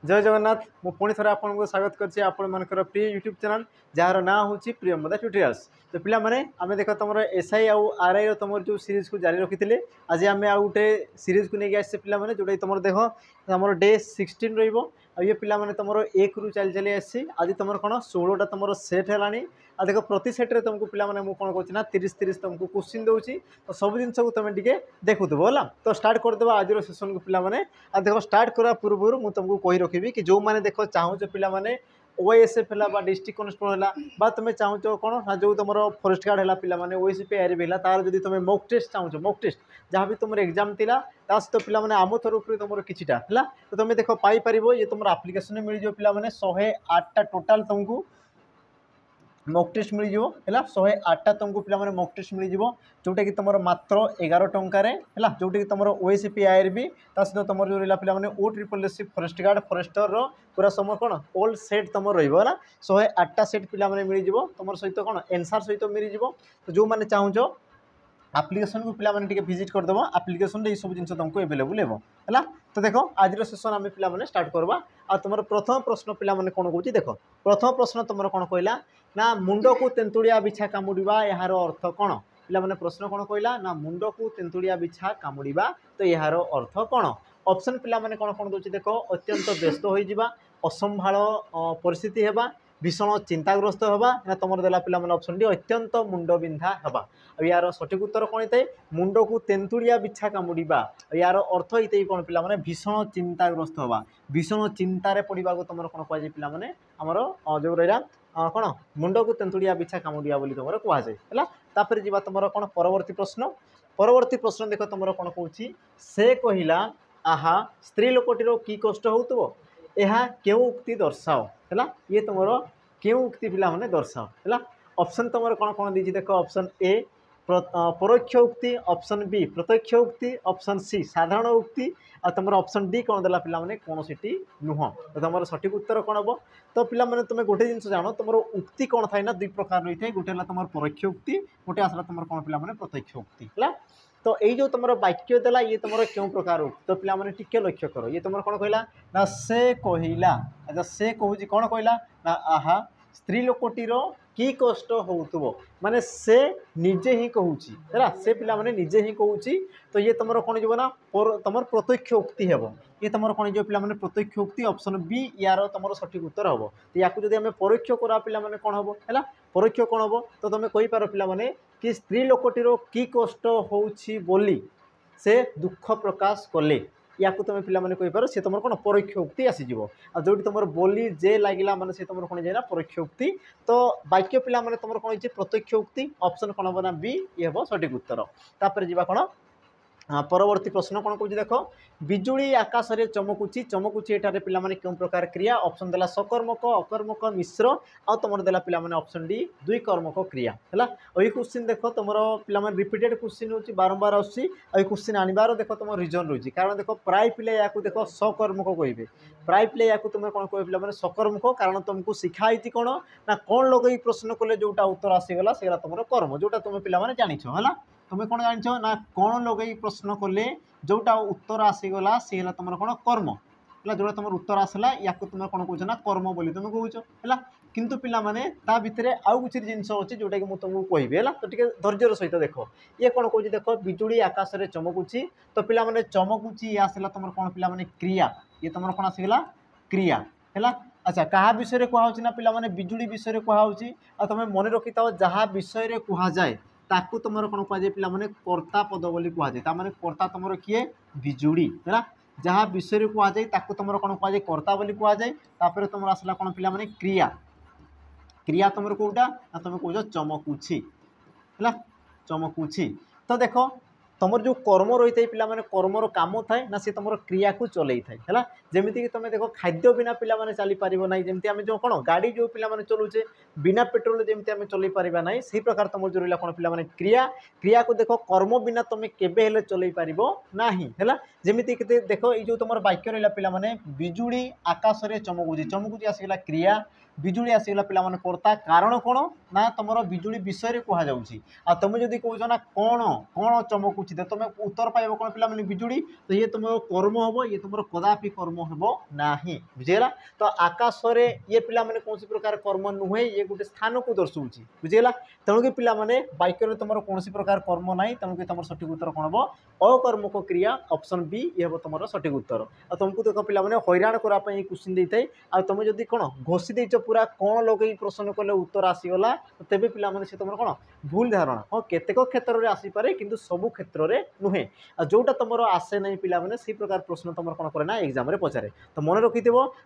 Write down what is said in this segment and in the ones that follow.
जय जगन्नाथ मु पुणी थे आपको स्वागत करछि आपनकर प्रिय यूट्यूब चैनल जार ना हूँ प्रियमदा ट्यूटोरियल्स। तो पिला माने आमे देख तुम एसआई आउ आरआई रो तुम जो सीरीज को जारी रखी आज आम आउ गोटे सीरीज को लेकिन आसे पिला माने जोटा तुम देख तुम डे 16 रही ये पिला माने तुम एक रु चली चली आसी आज तुम कौन 16टा तुम सेट है आ देख प्रति सेट्रे तुमको पिला माने मु कौन कहूँ ना 30 तुमको क्वेश्चन दूसरी तो सब जिन को तुम टे देखुव है तो स्टार्ट करदे आज सेसन को पिला माने आ देखो स्टार्ट करा पूर्व मुझे तुमको कही रखी कि जो मैंने देख चाहूच पे ओएसएफ है डिस्ट्रिक्ट कनेस्टेबल है तुम चाहूच कौन ना जो तुम फॉरेस्ट गार्ड है पे ओएसएफ आरबी है तार जो तुम मॉक टेस्ट चाहूच मॉक टेस्ट जहाँ भी तुम एग्जाम थी सहित पे आम तरफ तुम किटा है तो तुम देख पाइपर ये तुम आप्लिकेसन मिल जाए पे 108टा टोटाल तुमको मॉक टेस्ट मिल जाव है 108टा तुमको पे मॉक टेस्ट मिल जाव जोटा कि तुम मात्र 11 टंकार है जोटा कि तुम ओएसपी आईआरबी सहित तुम जो रहा पे OSSC फॉरेस्ट गार्ड फॉरेस्टर पूरा समय कौन ऑल सेट तुम रहा 108टा सेट पे मिल जाव तुम सहित कौन एनसार सहित मिल जाव तो जो मैंने चाहूच आप्लिकेसन को पे विजिट करदेव आप्लिकेसन ये सब जिन तुमको एवेलेबल है तो देख आज सेसन आम पे स्टार्ट करवा आ तुम प्रथम प्रश्न पे कौन कौन देख प्रथम प्रश्न तुम कौन कहला ना मुंड को तेंतुड़िया बिछा कामुड़ा यार अर्थ कौन पे प्रश्न कौन कहला ना मुंड को तेंतुड़िया बिछा कामुड़ा तो यार अर्थ कौन ऑप्शन पे कौन कौन दूसरी देख अत्यंत व्यस्त हो असंभाल परिस्थिति है भीषण चिंताग्रस्त हवा ना तुम देला पे ऑप्शन डी अत्यंत मुंड बिंधा हवा यार सठिक उत्तर कौन होता है मुंड को तेंतुड़िया बिछा कामुड़ा यार अर्थ होता कौन पे भीषण चिंताग्रस्त हवा भीषण चिंतार पड़ा को तुम कौन कहुए पे आमर जो रहा कौन मुंड को तेंतुड़िया बिछा कामुड़ा बोली तुम कहुए है जी तुम कौन परवर्ती प्रश्न देख तुम कौन कौन से कहला आहा स्त्री लोकटीर की कष्ट हो यह क्यों उक्ति दर्शाओ है ये तुम क्यों उक्ति पिला माने दर्शाओ है ऑप्शन तुम कौन कौन दी देख ऑप्शन ए परोक्ष उक्ति ऑप्शन बी प्रत्यक्ष उक्ति ऑप्शन सी साधारण उक्ति आ तुम ऑप्शन डी कौन देला पिला माने कौन सी नुह तो तुम सठिक उत्तर कौन हम तो पिला माने तुम गोटे जिन जान तुम उक्ति कौन थाए ना दुई प्रकार रही है गोटे तुम परोक्ष उक्ति गोटे आसला तुम कौन पिला माने प्रत्यक्ष उक्ति है तो यही जो तुम वाक्य देला ये तुम क्यों प्रकार उक्ति तो पिला माने टिके लक्ष्य करो ये तुम कौन कहला ना से कहला अच्छा से कहूँ कौन कहला ना आहा स्त्री लोकटीर की कष्ट हो माने से निजे ही कहूँ है से पिला माने निजे ही कहूँ तो ये तुम कौन जो ना तुम प्रत्यक्ष उक्ति हे ये तुम कौन जो पे प्रत्यक्ष उक्ति ऑप्शन बी यार तुम सठिक उत्तर हम तो या आम परोक्ष करा पे कौन हम है परोक्ष कौन हम तो तुम कहीपर पे कि स्त्री लोकटीर की कष्ट होली से दुख प्रकाश कले या तुम पे कहीपर सी तुम कौन परोक्ष उक्ति आसीज आ जो तुम बोली जे लगे मैंने से तुम कौन जाए परोक्ष उक्ति तो वाक्य पिला तुम कौन प्रत्यक्ष उक्ति ऑप्शन कौन हम ना बी ये हम सठिक उत्तर तापर जी कौन परवर्ती प्रश्न कौन कौन देख बिजुली आकाश में चमकुची चमकुची एटारे पिला माने क्यों प्रकार क्रिया ऑप्शन देला सकर्मक अकर्मक मिश्र आ तुम देला पिला माने ऑप्शन डी दुई कर्मक क्रिया है ये क्वेश्चन देख तुम पिला माने रिपीटेड क्वेश्चन होची बारंबार आसी क्वेश्चन आनिबार देख तुम रिजन रही कारण देख प्राय पिले या देख सकर्मक कहे प्राय पिले या तुम कौन कह पे सकर्मक कारण तुमको शिखाई कौन ना कौन लगे प्रश्न कले जोटा उत्तर आसीगला से तुम कर्म जोटा तुम पिला माने जानिछ है तुम कौन जान ना कौन लगे प्रश्न कले जोटा उत्तर आसीगला सी तुम कौन कर्म है जोटा तुम उत्तर आसला या तुम कौन कौच ना कर्म बोली तुम कौच है किंतु पिला माने ता भितर आउ कुछ जिनस अच्छे जोटा कि मुझे तुमको कहबी है तो टे धैर्यर सहित देख ये कौन कौच देख बिजुली आकाश में चमकुची तो पिला माने चमकुची आसला तुम कौन पिला माने क्रिया ये तुम कौन आसीगला क्रिया है अच्छा क्या विषय कहुच्छी ना पिला माने बिजुली विषय कहुच्छी आ तुम मन रखी था जहाँ विषय कहुए ताकू तुम कौन कहुए पे कर्ता पद बोली कहुए माने कर्ता तुम किए बिजुड़ी है जहाँ विषय कहुए ताकू तुम कौन कहुए कर्ता बोली कहुए तापर तुम आसला कौन पिला माने क्रिया क्रिया तुम कौटा ना तुम कौच चमकुची है चमकुची तो देख तुम जो कर्म रही है पे कर्मर काम थाए ना सी तुम क्रिया को चलई थाए है जमीक तुम देख खाद्य बिना पे चली पार ना जमी आम जो कौन गाड़ी जो पे चलुचे बिना पेट्रोल जमी आम चलई पार ना से प्रकार तुम जो रहा कौन पे क्रिया क्रिया को देख कर्म बिना तुम केवे चलई पार ना है जमीक देख ये जो तुम वाक्य रहा पे बिजुली आकाश में चमकुची चमकुची आसगला क्रिया बिजुली आसगला पे कर्ता कारण कौन ना तुम बिजुली विषय कहुच्छी आ तुम जदि कौच ना कौन कौन चमकुची उचित तुम उत्तर पाइब कौन पे बिजुड़ी तो ये तुम कर्म हम ये तुम कदापि कर्म हम ना बुझीगला। तो आकाश ये पिला माने कौन प्रकार कर्म नुहे ये गोटे स्थान को दर्शाऊँ बुझीगला। तेणुक पिला माने वाक्य तुम कौन प्रकार कर्म ना तेणुक तुम सठिक उत्तर कौन हम अकर्मक क्रिया ऑप्शन बी ये हम तुम सठिक उत्तर। आ तुमको देख पिला माने हैरान करने क्वेश्चन देता है आ तुम जब कौन घोषी देच पूरा कौन लगे प्रश्न कले उत्तर आसीगला तेज पिला माने से तुम कौन भूल धारणा हाँ केतेक क्षेत्र में आसीपे कि सबू क्षेत्र में नुहे जोटा तुम आसे ना पिला माने से प्रकार प्रश्न तुम कौन करे ना एग्जाम पचारे। तो मन रखि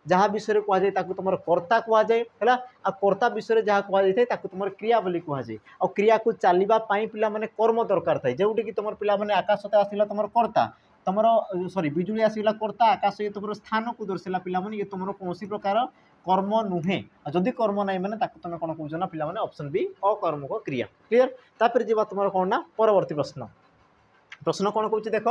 जहाँ विषय कहुए तुम कर्ता कहुए है आ कर्ता विषय जहाँ कहुए तुम क्रिया बोली कहुए आ क्रिया को चलवाई पिला माने कर्म दरकार थाए जोटि तुम पिला माने आकाश आसला तुम कर्ता तुम सॉरी बिजुली आसगला कर्ता आकाश ये तुम स्थान को दर्शाला पिला माने ये तुम कौन प्रकार कर्म नुहे जदि कर्म ना मैंने तुम कौन कौन ना पिला माने ऑप्शन बी अकर्मक क्रिया क्लियर। तापर जी तुम कौन ना परवर्ती प्रश्न प्रश्न कौन कौन देख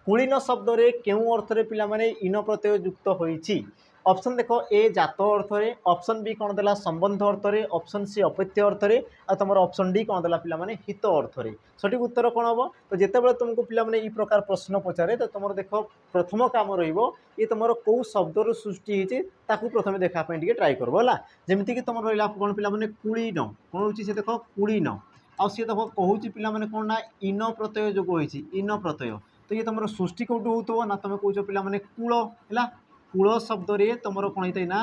कुलीन शब्द रे केउ अर्थ रे पिला माने इन प्रत्यय युक्त होईछि ऑप्शन देखो ए जात अर्थ रे ऑप्शन बी कौन देला संबंध अर्थ रे ऑप्शन सी अपत्य अर्थ रे आ तुम ऑप्शन डी कौन देला पिला माने हित अर्थ रे सठिक उत्तर कौन हम। तो जितेबाला तुमको पिला माने ई प्रकार प्रश्न पचारे तो तुम देखो प्रथम काम रहिबो ये तुम कौ शब्द सृष्टि होती ताकू प्रथम देखापी ट्राए करबो है जमीक तुम रहा कौन पिला माने कुलीन कौन हो देख कुलीन आ सी देख कहूँ पिला माने कौन ना इन प्रत्यय जोग होती इन प्रत्यय तो ये तुम सृष्टि कौटू होतो ना तुम कौच पिला माने कूल है कूल शब्द रे तुम कौन होता है ना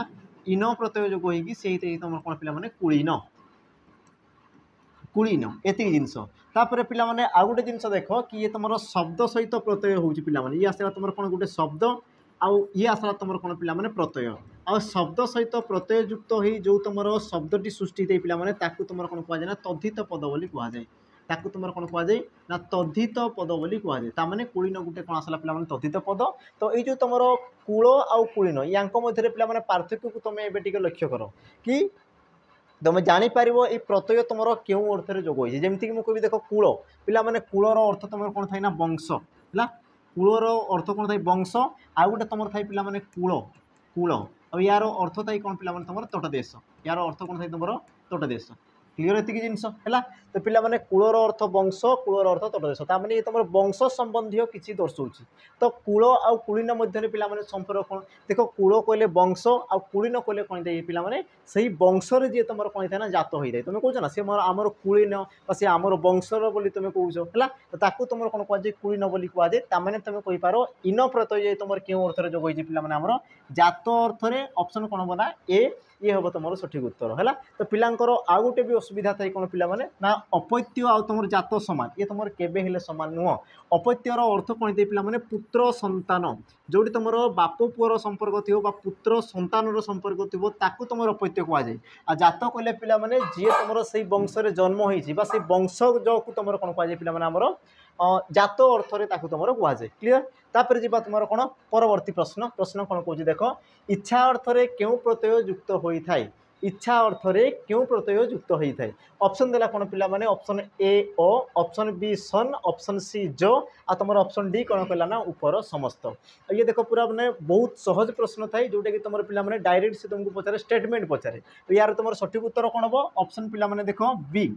इन प्रत्यय जोग होगी से तुम कौन पिला माने कुलीन कुलीन एति जिनस। तापर पिला माने आ गोटे जिनस देख कि ये तुम शब्द सहित प्रत्यय हो पिला माने ये आसला तुम कौन गोटे शब्द आउ ये आसला तुम कौन पिला माने प्रत्यय आ शब्द सहित प्रत्यय युक्त हो जो तुम शब्दटी सृष्टि होते पिला माने ताकू तुम कौन कहुए ना तद्धित पद बोली कहुए ताकू तुम कौन कहुए ना तद्धित पद बोली कहुए ताने कुलीन गोटे कौन आसला पिला माने तद्धित पद। तो ये जो तुम कूल आउ कुलीन या मध्य पिला माने पार्थक्य को तुम एबे टिके लक्ष्य कर कि तुम जापर ये प्रत्यय तुम क्यों अर्थ में जोग होती जमीक मुझे कह देख कूल पिला माने कूलर अर्थ तुम कौन थाए ना वंश है कूलर अर्थ कौन थाए वंश आउ गोटे तुम थाए पिला माने कूल कूल और यार अर्थ थाई कौन पिला माने तुम तटदेश यार अर्थ कौन थाए तुम तटदेश क्लीयर एति जिनस है। तो पिला माने कूलर अर्थ वंश कूलर अर्थ तटदेश ताने ये तुम वंश संबंधी किसी दर्शाऊँ। तो कूल आउ कुलीन मध्य पिला माने संपर्क कौन देख कूल कहले वंश आउ कुलीन कहले कौन थाए पिला माने सही वंशर जी तुम कौन थाए ना जात होता है तुम कौच ना सी आमर कुलीन सी आमर वंशर बोली तुम कौच है ताकू तुम कौन कहुए कुलीन बोली कहुए ताने तुम कहींपार इन प्रत्यय तुम क्यों अर्थ में जोग होती पिला माने आमर जात अर्थ में ऑप्शन कौन हम ना ए ये हम तुम सठिक उत्तर है। तो पिलांकर आउ गोटे भी असुविधा थाई कौन पिला माने ना अपत्य आउ तुम जात समान ये तुम केबे हेले समान नुह अपत्यर अर्थ कौन थी पिला माने पुत्र संतान जोटी तुम बाप पुअर संपर्क थी पुत्र संतान संपर्क थी ताकू तुम अपत्य कहुए आ जात कहले पिला माने जी तुम से वंश जन्म होती वंशज को तुम कौन कहुए पिला माने आमर जात अर्थ में तुम कहुए क्लीयर। तापर जी तुम कौन परवर्ती प्रश्न प्रश्न कौन कौन देख इच्छा अर्थ में क्यों प्रत्यय युक्त होता है इच्छा अर्थ में क्यों प्रत्यय युक्त होता है ऑप्शन देला कौन पिला माने ऑप्शन ए ओ ऑप्शन बी सन ऑप्शन सी जो आ तुम ऑप्शन डी कौन कहला ना ऊपर समस्त। ये देख पूरा मैंने बहुत सहज प्रश्न थाई जोटा कि तुम पिला माने डायरेक्ट से तुमको पचारे स्टेटमेंट पचारे तो यार तुम सठिक उत्तर कौन हम ऑप्शन पिला माने देख बी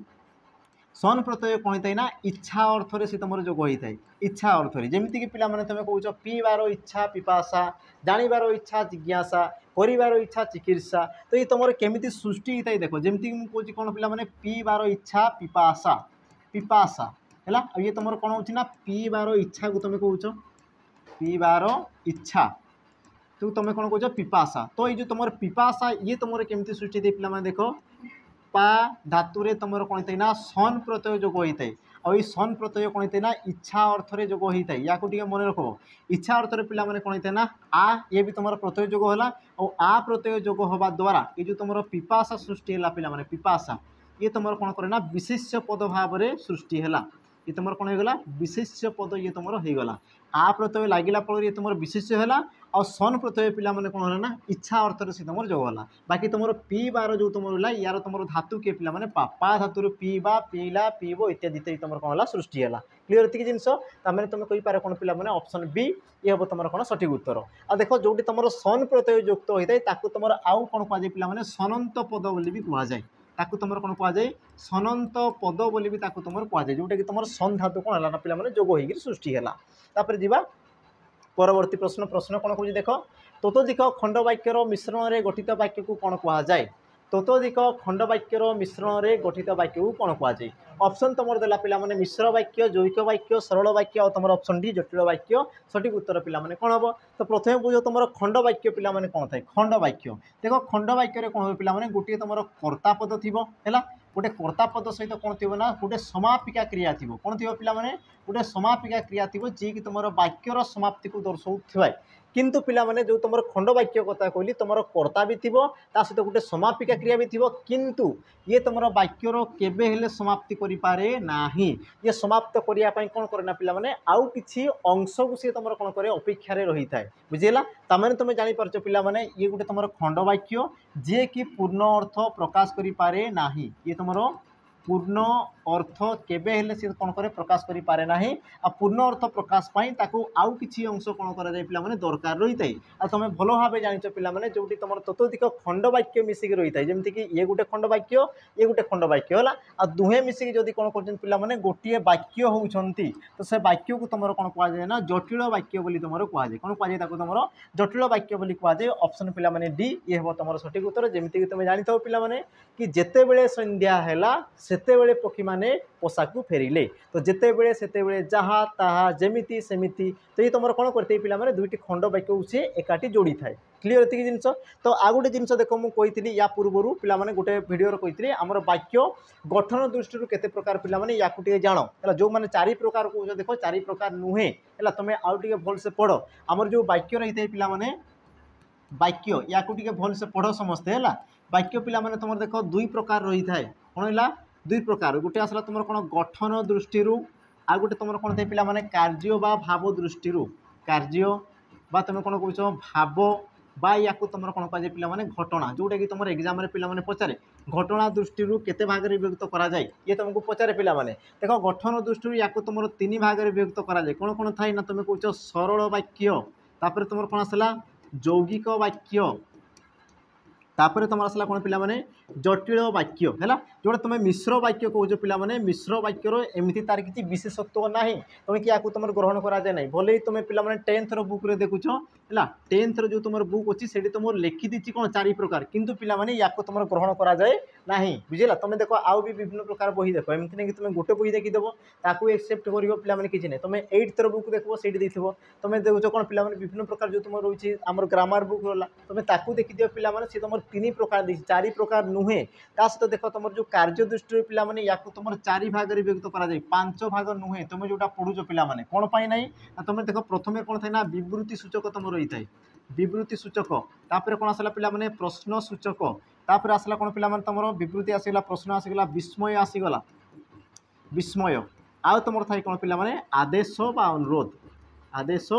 सन प्रत्यय कौन होता है ना इच्छा अर्थ में से तुम जोग होता है इच्छा अर्थ में जमीक पिला माने तुम कौच पीबार इच्छा पिपाशा जानिबार इच्छा जिज्ञासा करिबार इच्छा चिकित्सा तो ये तुम केमी सृष्टि होता है देख जमीक मुझे कौन पिला माने पीबार इच्छा पिपाशा पिपाशा है ये तुम कौन हो पीबार इच्छा को तुम कौच पीबार इच्छा तो तुम कौन कौच पिपाशा। तो ये जो तुम पिपाशा ये तुम केमी सृष्टि होता है पिला माने देख पा धातु तुम कौन होता है ना सन प्रत्यय जोग होता है और सन प्रत्यय कौन होता है ना इच्छा अर्थ में जोग होता है या मन रख इच्छा अर्थ में पिला माने कौन होता है ना आ ये भी तुम प्रत्यय जोग है और आ प्रत्यय जोग हवा द्वारा ये जो तुम पिपाशा सृष्टि है पिला माने पिपाशा ये तुम कौन करे ना विशेष्य पद भाव में सृष्टि है ये तुम कौन होगा विशेष्य पद ये तुम होगा आ प्रत्यय लगिला फल ये तुम विशेष्य है और सन प्रत्यय पिला माने कौन है ना इच्छा अर्थ से तुम जोग है बाकी तुम पीबार जो तुम रहा यार तुम धातु किए पिला माने पा धातु पीबा पीला पीब इत्यादि इत्यादि तुम कौन है सृष्टि है क्लीयर ये जिनस ताने तुम कहींपार कौन पिला माने ऑप्शन बी ये हम तुम कौन सठिक उत्तर। आ देख जो तुम सन प्रत्यय युक्त होता है तुम आउ कौन कहुए पिला माने सनंत पद बोली भी कहुए ताकू तुम कौन कहुए सनंत पद बोली भी ताकू तुम कहुए जोटा कि तुम सन धातु कौन है ना पे जोग होकर सृष्टि है। तापर जी परवर्ती प्रश्न प्रश्न कौन कह देख ततोधिक खंड वाक्यर मिश्रण में गठित वाक्य को कौन कहुए ततोधिक खंड वाक्यर मिश्रण में गठित वाक्य को कौन कहुए ऑप्शन तुम देला पिला माने मिश्र वाक्य जैक वाक्य सरल वाक्य और तुम ऑप्शन डी जटिल वाक्य सठिक उत्तर पिला माने कौन हम तो प्रथम बुझ तुम खंड वाक्य पिला माने कौन थाए खंड वाक्य देख खंड वाक्य कौन हो पिला माने गोटे तुम कर्ता पद थी है गोटे कर्ता पद सहित कौन थी ना गोटे समापिका क्रिया थी कौन थी पिला माने गोटे समापिका क्रिया थी जी कि तुम वाक्यर समाप्ति को दर्शाऊ किंतु पिला माने जो तुम खंड वाक्य कथा कहली तुम कर्ता भी थी सहित गोटे समापिका क्रिया भी थी किंतु ये तुम वाक्यर केबे हेले समाप्ति करि पारे नाही ये समाप्त करिया पई कोन करे ना पिला माने आउ किछि अंश को से तुम कोन करे अपेक्षा रे रही थाए बुझेला तमाने तुम जानि परछ पिला माने ये गोटे तुम खंड वाक्य जे कि पूर्ण अर्थ प्रकाश करि पारे नाही ये तुम पूर्ण अर्थ केबे हेले से कौन करे प्रकाश करि पारे नाही आ पूर्ण अर्थ प्रकाश पाई ताकू आउ किछि अंश कौन करा जाय पिला माने दरकार रही थाए आ तुम भलो भाबे जानिछ पिला माने जोटी तुम ततोधिक खंड वाक्य मिसिक रही थाए जेमति कि ये गोटे खंड वाक्य ये गोटे खंड वाक्य होला आ दुहे मिसिक जदी कोन करछन पिला माने गोटिए वाक्य होउछंती तो से वाक्य को तुम कोन कहा जाय ना जटिल वाक्य बोली तुम कहा जाय कोन कहा जाय ताकू तुम जटिल वाक्य बोली कहा जाय ऑप्शन पिला माने डी ये हो तुम सठिक उत्तर जेमति कि तुम जानिथो पिला माने कि जेते बेले संध्या हैला सेते बेले पक्षी माने पोशाक फेरिले तो जिते बेले सेते बेले जहा ताहा जेमिति सेमिति तो ये तुम कौन करते पिला माने दुईटी खंड वाक्य से एकाठी जोड़ी थाए क्लियर एति जिनस तो आ गोटे जिनस देख मुझे या पूर्वर पिला माने गोटे वीडियो कही आमर वाक्य गठन दृष्टि केते प्रकार पिला माने या टे जान है जो मैंने चारि प्रकार कह देख चारि प्रकार नुहे है तुम आउ टे भल से पढ़ आमर जो वाक्य रही है पिला माने वाक्य या टे भल से पढ़ समस्ते है वाक्य पिला माने तुम देख दुई प्रकार रही है कौन है दुई प्रकार गोटे आसला तुम कौन गठन दृष्टि आ गोटे तुम कौन थे पिला माने कार्य बा भाव दृष्टि कार्य बा तुम कौन कह भाव बा या तुम कौन कह पिला माने घटना जोटा कि तुम एग्जाम रे पिला माने पचारे घटना दृष्टि केते भाग रे विभक्त करा जाय ये तुमको पचारे पिला माने देखो गठन दृष्टि या तुम तीन भाग रे विभक्त करा जाय कौन कौन थाए ना तुम कह सरल वाक्य तापर तुम कौन आसला यौगिक वाक्य तापर तुम आसला कौन पिला माने जटिल वाक्य है जोटा तुम मिश्र वाक्य कौच पिला माने मिश्र वाक्यर एमती तार किसी विशेषत्व ना तुम कि तुम ग्रहण करा जाए ना भले तुम पिला माने 10th बुक रे देखुछ है 10th जो तुम बुक अच्छी से तुम लिखी दी कौन चारि प्रकार किंतु पिला माने या तुम ग्रहण करा जाए ना बुझेगा तुम देख आउ भी विभिन्न प्रकार बही देख एमती नहीं कि तुम गोटे बही देखीदेव ताकू एक्सेप्ट कर पिला माने किछि नहीं तुम 8th बुक देखो से देखो तुम देखुच कौन पिला माने विभिन्न प्रकार जो तुम रही आम ग्रामर बुक रहा तुम ताकू देखीदिव पिला माने सी तुम 3 प्रकार दी चारि प्रकार नुहे ता सहित देख तुम जो कार्य दृष्टि पिला माने या तुम 4 भाग रे विभक्त करा जाय 5 भाग नुहे तुम जोटा पढ़ुच पिला माने कोन पाई नाही तुम देख प्रथमे कोन थाए ना विवृत्ति सूचक तुम रही थाए विवृत्ति सूचक तापर कोन आसला पिला माने प्रश्न सूचक तापर आसला कोन पिला माने तुम विवृत्ति आसीगला प्रश्न आसीगला विस्मय आसीगला विस्मय आ तुम थाए कोन पिला माने आदेश बा अनुरोध आदेश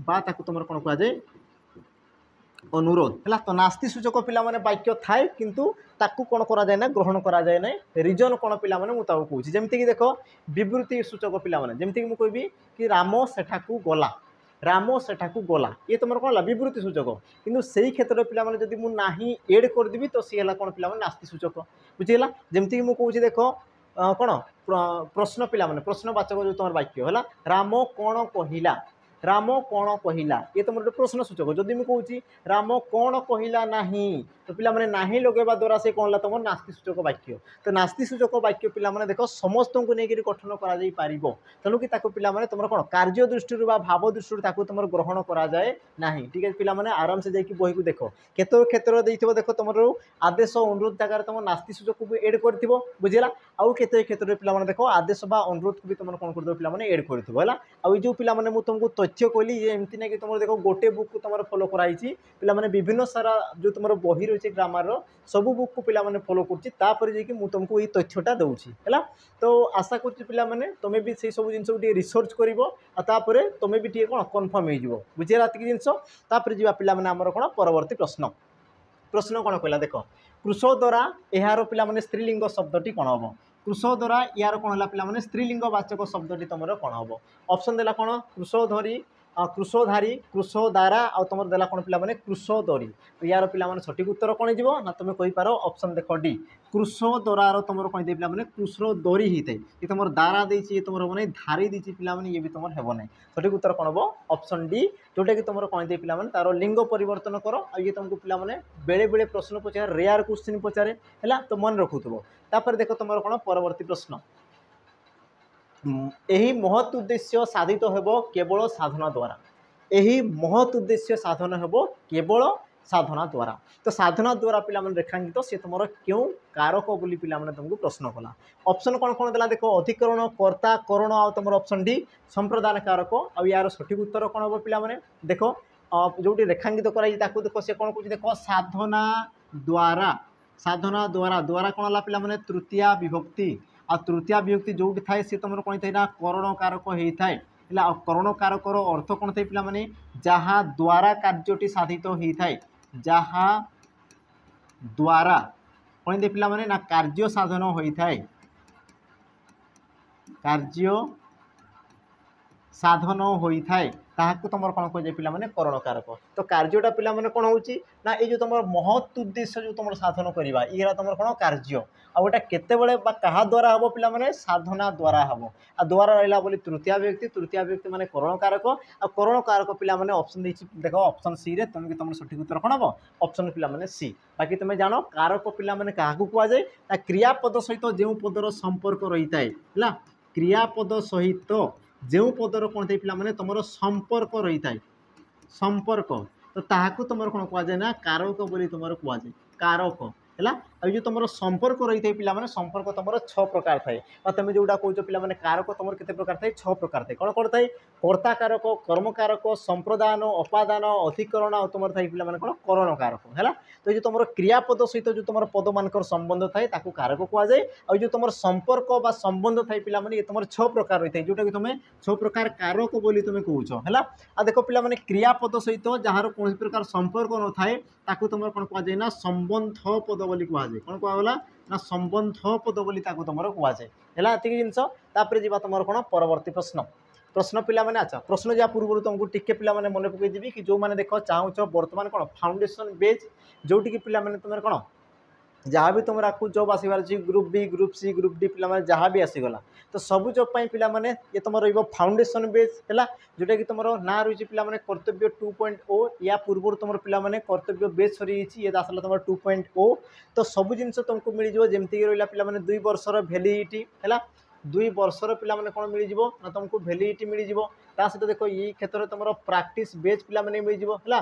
बा ताकू तुम कोन कहा जाय अनुरोध है तो नास्ति सूचक पिला माने वाक्य थाए किंतु ताकू कौन करा जाए ना ग्रहण करा जाए ना रिजन कौन पिला माने मुझे कहूँ जमती कि देख विवृत्ति सूचक पिला माने जमती कि मुझे कहबी कि राम सेठाकू गला राम सेठाकू गला ये तुम कौन है विवृत्ति सूचक किंतु से क्षेत्र पिला माने जदि मु नाही ऐड करदेवी तो सी है कौन पिला माने नास्ति सूचक बुझीगला जमती कि मुझे कहूँ देख कौन प्रश्न पिला माने प्रश्नवाचक जो तुम वाक्य है राम कौन कहला राम कौन कहला ये तुम गोटे प्रश्न सूचक जदि मुझे कहूँ राम कौन कहला नाही तो पिला माने नाही लगेवा द्वारा से कौन तुम नास्ति सूचक वाक्य तो नास्ति सूचक वाक्य पिला माने देख समस्त को लेकर गठन करा जाई पारिबो तेणुकि ताको पिला माने तुम कौन कार्य दृष्टि बा भाव दृष्टि ताको तुम ग्रहण करा जाए नाही ठीक है पिला माने आराम से जाइए बही को देख केतो क्षेत्र देइथिबो देख तुम आदेश अनुरोध जगह तुम नास्ति सूचक को भी एड करथिबो बुझिला आउ केते क्षेत्र पिला माने देख आदेश बा अनुरोध को भी तुम कौन करदो पिला माने एड करथिबो हला आ जो पिला माने मु तुमको तथ्य कहली ये एमती ना कि तुम देख गोटे बुक को तुम फॉलो कराई पिला माने विभिन्न सारा जो तुम बही रही ग्रामर सबू बुक को पिला माने फॉलो करछि तापर जे कि मु तुमको ये तथ्यटा दउछि हला तो आशा करछि पिला माने तुमे भी से सब जिंस टी रिसर्च करिवो आ तापर तुमे भी टी कोन कंफर्म होई जिवो बुझिरा रात की जिंस तापर जीवा पिला माने हमर कोन परवर्ती प्रश्न प्रश्न कोन कहला देख कृष द्वारा एहारो पिला माने स्त्रीलिंग शब्दटी कोन हबो कृष द्वारा यार कौन है पिला माने स्त्रीलिंग वाचक शब्दटी तुम कौन हम ऑप्शन देला कौन कृष धरी कृशधारी कृशदारा आ तुम देला कौन पे कृशदरी। तो यार पे सठिक उत्तर कौन हो ना तुम कहींपार ऑप्शन देख डी कृशदरार तुम कौन दे पे कृशदरी होता है। ये तुम दारा देती ये तुम हम ना धारी देती पे ये भी तुम हेब ना। सठिक उत्तर कौन हम ऑप्शन डी जोटा कि तुम कौन दे पे तार लिंग परिवर्तन कर आ ये तुमको पे बेले बेले प्रश्न पचारे रेयर क्वेश्चन पचारे है तो मन रखुव। तापर देख तुम कौन परवर्ती प्रश्न यही महत् उद्देश्य साधित हेबो केवल साधना द्वारा। यही महत् उद्देश्य साधन हेबो केवल साधना द्वारा। तो साधना द्वारा पिला मन रेखांकित सी तुम क्यों कारक बोली पिला मन तुमको प्रश्न कला। ऑप्शन कौन कौन देला देखो अधिकरण कर्ता करण आ तुम ऑप्शन डी संप्रदान कारक आ यार सठिक उत्तर कौन हम पिला माने देखो जो रेखांकित कराई ताकू देखो से कौन कहते देखो साधना द्वारा। साधना द्वारा द्वारा कौन है पिला माने तृतीय विभक्ति आ तृतीय विभक्ति जो थाए सी तुम कौन था करण कारक होता है। करण कारक अर्थ कौन थे पे जहाँ द्वारा कार्यटी साधित होता है जहाँ द्वारा कौन दे पे ना कार्य साधन होता है कार्य साधन होता है ताकू तुम कौन कह पे करण कारक। तो कार्यटा पे कौन होना ये जो तुम महत् उद्देश्य जो तुम साधन करवा ये तुम कौन कार्य आटा केतबले क्या द्वारा हम पे साधना द्वारा हम आ द्वारा रहा बोली तृतीय व्यक्ति माने करण कारक आ करण कारक पे ऑप्शन देख ऑप्शन सी रे तुम सठिक उत्तर कौन हम ऑप्शन पे सी। बाकी तुम जान कारक पे क्या कहुए क्रियापद सहित जो पदर संपर्क रही है क्रियापद सहित जो पदर कौन थे पे तुम संपर्क रही है संपर्क तो ताकू तुम कौन कहुए ना कारक बोली तुम कहुए कारक है। जो तुम संपर्क रही है पे संपर्क तुम 6 प्रकार थाए तुम जोटा कौच पे कारक तुम के प्रकार थाए 6 प्रकार थाए कौन कौन थाए कर्ता कारक कर्म कारक संप्रदान अपादान अधिकरण और तुम थाई पे कौन करण कारक है। तो ये तुम क्रियापद सहित जो तुम पद मान संबंध थाए ताकू कारक कहुए और जो तुम संपर्क बा संबंध थाए पे ये तुम 6 प्रकार रही है जोटा कि तुम 6 प्रकार कारक बोली तुम कौच है। आ देख पे क्रियापद सहित जहाँ कौन प्रकार संपर्क न थाए ताकू तुम कौन कहुए ना संबंध पद बोली कहुए कौन कहला ना संबंध पद बोली ताकू तुम कहुए है ये जिनस। तापर जी तुम कौन परवर्ती प्रश्न प्रश्न पिला माने अच्छा प्रश्न जा पूर्व तुमको टिके पिला माने मन पकई देवी कि जो माने देख चाहूच बर्तमान कौन फाउंडेशन बेज जोटि पिला माने तुम कौन जहाँ भी तुम राखु जॉब आसबार अच्छी group B group C group D पे जहाँ भी आसीगला तो सबू जॉब पे ये तुम फाउंडेशन बेस है जोटा कि तुम ना रही पे कर्तव्य 2.0 या पूर्व तुम पे कर्तव्य बेस सरी ये आसला तुम 2.0 तो सब जिन तुमको मिल जाए जमीक रहा पे 2 वर्षर भैलिडिटी है 2 वर्षर पे कौन मिल ना तुमको भैलिडिटी मिल जाए सहित देख ये क्षेत्र में तुम प्रैक्टिस बेस पे मिल जाए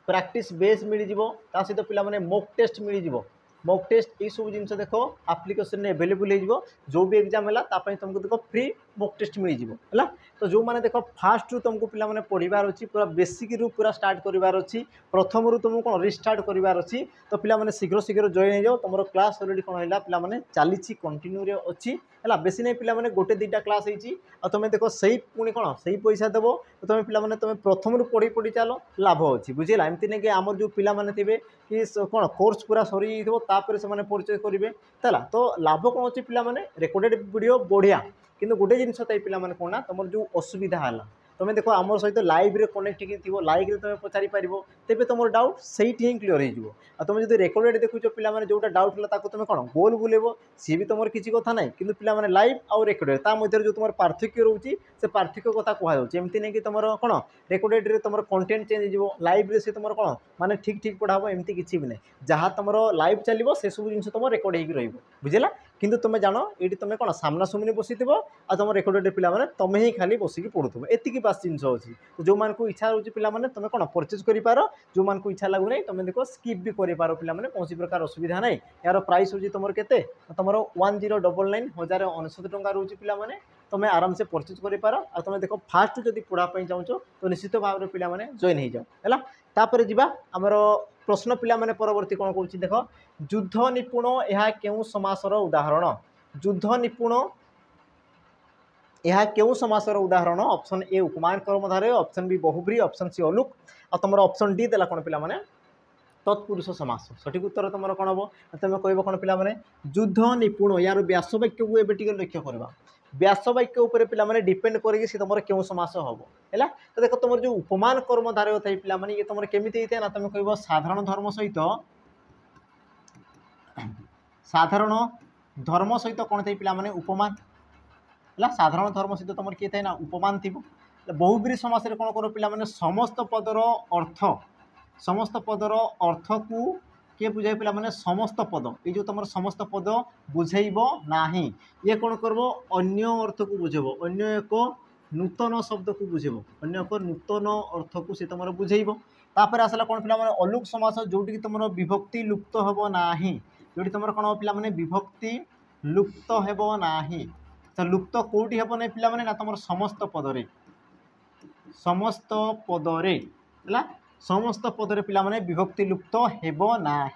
प्रैक्टिस बेस मिल जाए सहित पे मॉक टेस्ट मिल जाए मॉक टेस्ट ये सब जिन देख आप्लिकेसन एवेलेबल हो जो भी एग्जाम है तुमको देख फ्री मॉक टेस्ट मिल जाए है। तो जो मैंने देख फास्ट रु तुमको पे पढ़ार अच्छी पूरा बेसिक रु पूरा स्टार्ट करार अच्छी प्रथम रु तुमको कौन रिस्टार्ट करार अच्छी तो पे शीघ्र शीघ्र जॉइन हो जाओ तुम क्लास अलरेडी कौन है पे चली कंटिन्यू अच्छी है बेसी नहीं पे गोटे 2टा क्लास होती तुम देख सही पुणी कौन सही पैसा देव तो तुम पे तुम प्रथम रु पढ़ी पढ़ी चलो लाभ अच्छी बुझेगा एमती नहीं कि आम जो पाने थे कि कौन कोर्स पूरा सरी तापर से परिचय करेंगे है तो लाभ कौन अच्छी पे रेकर्डेड वीडियो बढ़िया किंतु गोटे जिनस पे कौन ना तुम जो असुविधा है तुम देख आम सहित लाइव रे कनेक्ट थी लाइव रे तुम पचारि पार तेज तुम डाउट से ही क्लीयर हो तुम जो रेकर्डेड देखुच पे जोटा डाउट है तुम कौन गोल बुलेब सी भी तुम किसी कथा ना कि पे लाइव आउ रेकर्डेड मध्य जो तुम पार्थक्य रोचे से पार्थक्य कथा कहमती नहीं कि तुम कौन रेकर्डेड तुम कंटेंट चेंज हो लाइव से तुम कौन माने ठीक ठीक पढ़ाब एमती किसी भी नहीं जहाँ तुम लाइव चलो से सब जिन तुम रेकर्ड हो बुझेगा किंतु तुम जान ये तुम कौन सामना सामने बसी आ तुम रेकर्डेड पे तुम ही खाली बसिक पढ़ुव एति बास जिन अच्छी तो जो मान को इच्छा रोचे पे तुम कौन परचेज कर जो मान को इच्छा लगुना तुम देख स्किप भी कर पे कौन प्रकार असुविधा ना यार प्राइस हूँ तुम के तुम 1099 टंका रोचे पे तुम आराम से परचेज कर तुम देख फास्ट जब पढ़ाई चाहूँ तो निश्चित भाव में पे जॉइन हो जाओ है। तापर जी आमर प्रश्न पे परवर्ती कौन कौन देख युद्ध निपुण यह क्यों समासर उदाहरण युद्ध निपुण यह क्यों समासर उदाहरण ऑप्शन ए उपमान कर्मधारय ऑप्शन बी बहुब्री ऑप्शन सी अलुक और तुम ऑप्शन डी देला कौन पे तत्पुरुष समास सठिक उत्तर तुम कौन हम तुम कह कौन पे युद्ध निपुण यार व्यास वाक्य को एवं लक्ष्य करवा व्यास वाक्य उपर पिला माने डिपेंड करके सी तुम क्यों समास हम है। तो देख तुम जो उपमान कर्म धारय था पिला माने ये तुम केमी होता है ना तुम कह साधारण धर्म सहित साधारण धर्म सहित कौन थे पिला माने उपमान है। साधारण धर्म सहित तुम किए थाए ना उपमान थी। बहुब्री समास कौन कर पिला माने समस्त पदर अर्थ समस्त पदर अर्थ को किए बुझाई पिला माने समस्त पद ये जो तुम समस्त पद बुझेब ना ये कौन कर अन्य अर्थ को बुझेब अन्य एक नूतन शब्द को बुझेब अन्य एक नूतन अर्थ को सी तुम बुझेब। तापर आसला कौन पिला माने अलुक समास जोटी तुम विभक्ति लुप्त हेब ना जोटी तुम कौन पिला माने विभक्ति लुप्त हेब ना। तो लुप्त कौटी हेब ना पिला माने ना तुम समस्त पदरे समस्त पदरे है समस्त पदरे पिला माने विभक्ति लुप्त हेब ना।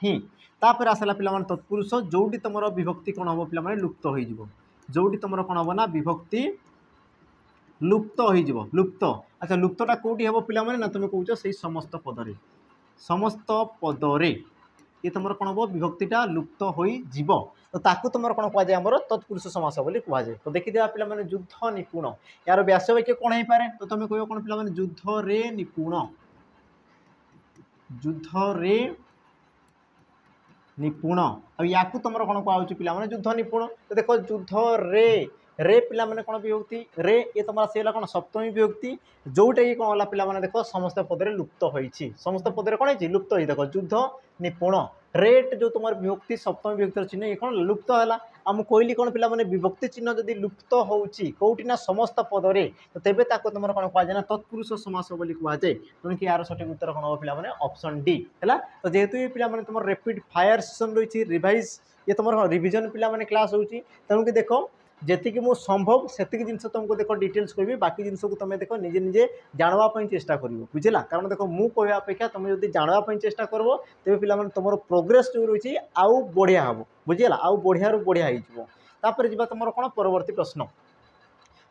तापर आसला पिला माने तत्पुरुष जोटी तुम विभक्ति कौन हम पिला माने लुप्त हो जोटी तुम कौन हम ना विभक्ति लुप्त हो लुप्त। अच्छा लुप्तटा कौटी हेब पिला माने ना तुम कौच से समस्त पदरे ये तुम कौन हम विभक्तिटा लुप्त हो तो ताकू तुम कौन कह जाए आमर तत्पुरुष समास बोली कह जाए। तो देखिए पिला माने युद्ध निपुण यार व्यास वाक्य कौन हो पारे तो तुम कह कौन पिला माने युद्ध रे निपुण युद्ध रे निपुण या तुम कौन कह पिला माने युद्ध निपुण। तो देख युद्ध रे पिला माने कौन विभक्ति रे ये तुम आसला कौन सप्तमी विभक्ति जोटा कि कौन है पिला माने देख समस्त पदरे लुप्त होती समस्त पदरे कौन है लुप्त हो देख युद्ध निपुण रेट जो तुम विभक्ति सप्तमी विभक्ति चिन्ह ये कौन लुप्त है आम कहली कौन पिला माने विभक्ति चिन्ह जदि लुप्त होउची कौटी ना समस्त पदरे तो तेबे ताको तुम कौन कह जाए तत्पुरुष समास बोली कह जाए। तेणु कि यार सठिक उत्तर कौन हम पिला माने ऑप्शन डी है। तो जेहेतु ये पिला माने तुम रैपिड फायर सेशन रही रिवाइज ये तुम रिविजन पिला माने क्लास होची तेणु कि देख जी मु संभव से जिनस तुमको देख डिटेल्स कहि बाकी जिनस को तुम देख निजे निजे जानवाई चेष्टा कर बुझेगा कारण देख मु कहवा अपेक्षा तुम जो जानवाई चेष्टा कर तेज पे तुम प्रोग्रेस जो रही आउ बढ़िया हम बुझेगा आउ बढ़िया रू बढ़िया होपर जा तुम कौन परवर्ती प्रश्न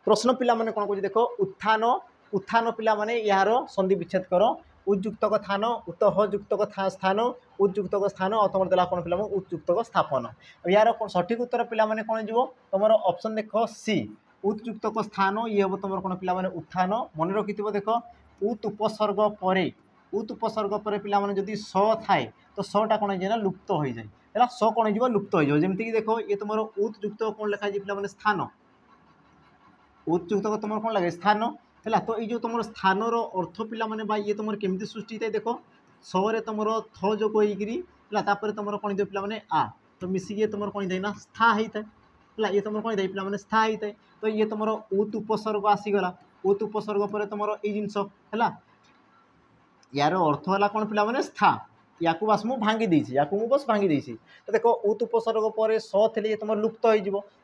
प्रश्न पिला माने कौन कह देख उत्थान उत्थान पिला माने यार संधि विच्छेद कर उज्जुक्तक स्थान उत्तःजुक्तक स्थान उज्जुक्तक स्थान और तुम देला कौन पिला उज्जुक्तक स्थापन यार सठिक उत्तर पिला माने कौन जीव तुम ऑप्शन देख सी उज्जुक्तक स्थान ये हम तुम कौन पिला माने उत्थान मन रखि देख उत उपसर्ग पर उत उपसर्ग पर पिला माने जदि स थाए तो सटा कौन हो लुप्त हो जाए है स कौन हो लुप्त हो जमीक देख ये तुम उज्जुक्तक कौन लिखाई पिला माने स्थान उज्जुक्तक तुम कौन लगे स्थान है। तो ये जो तुम स्थान अर्थ पिला माने ये तुम केमती सृष्टि है देख सरे तुम थ जो होकर तुम कौन पिला माने आ तो मिसिक तुम कौन था ना स्था होता है ये तुम कौन पिला माने स्था होता है। तो ये तुम उत उपसर्ग आसीगला उत उपसर्ग पर तुम ये जिनस है यार अर्थ है कौन पिला माने स्था या बस मुझे भांगी देसी या बस भांगी देसी। तो देख उत उपसर्ग पर स थे तुम लुप्त हो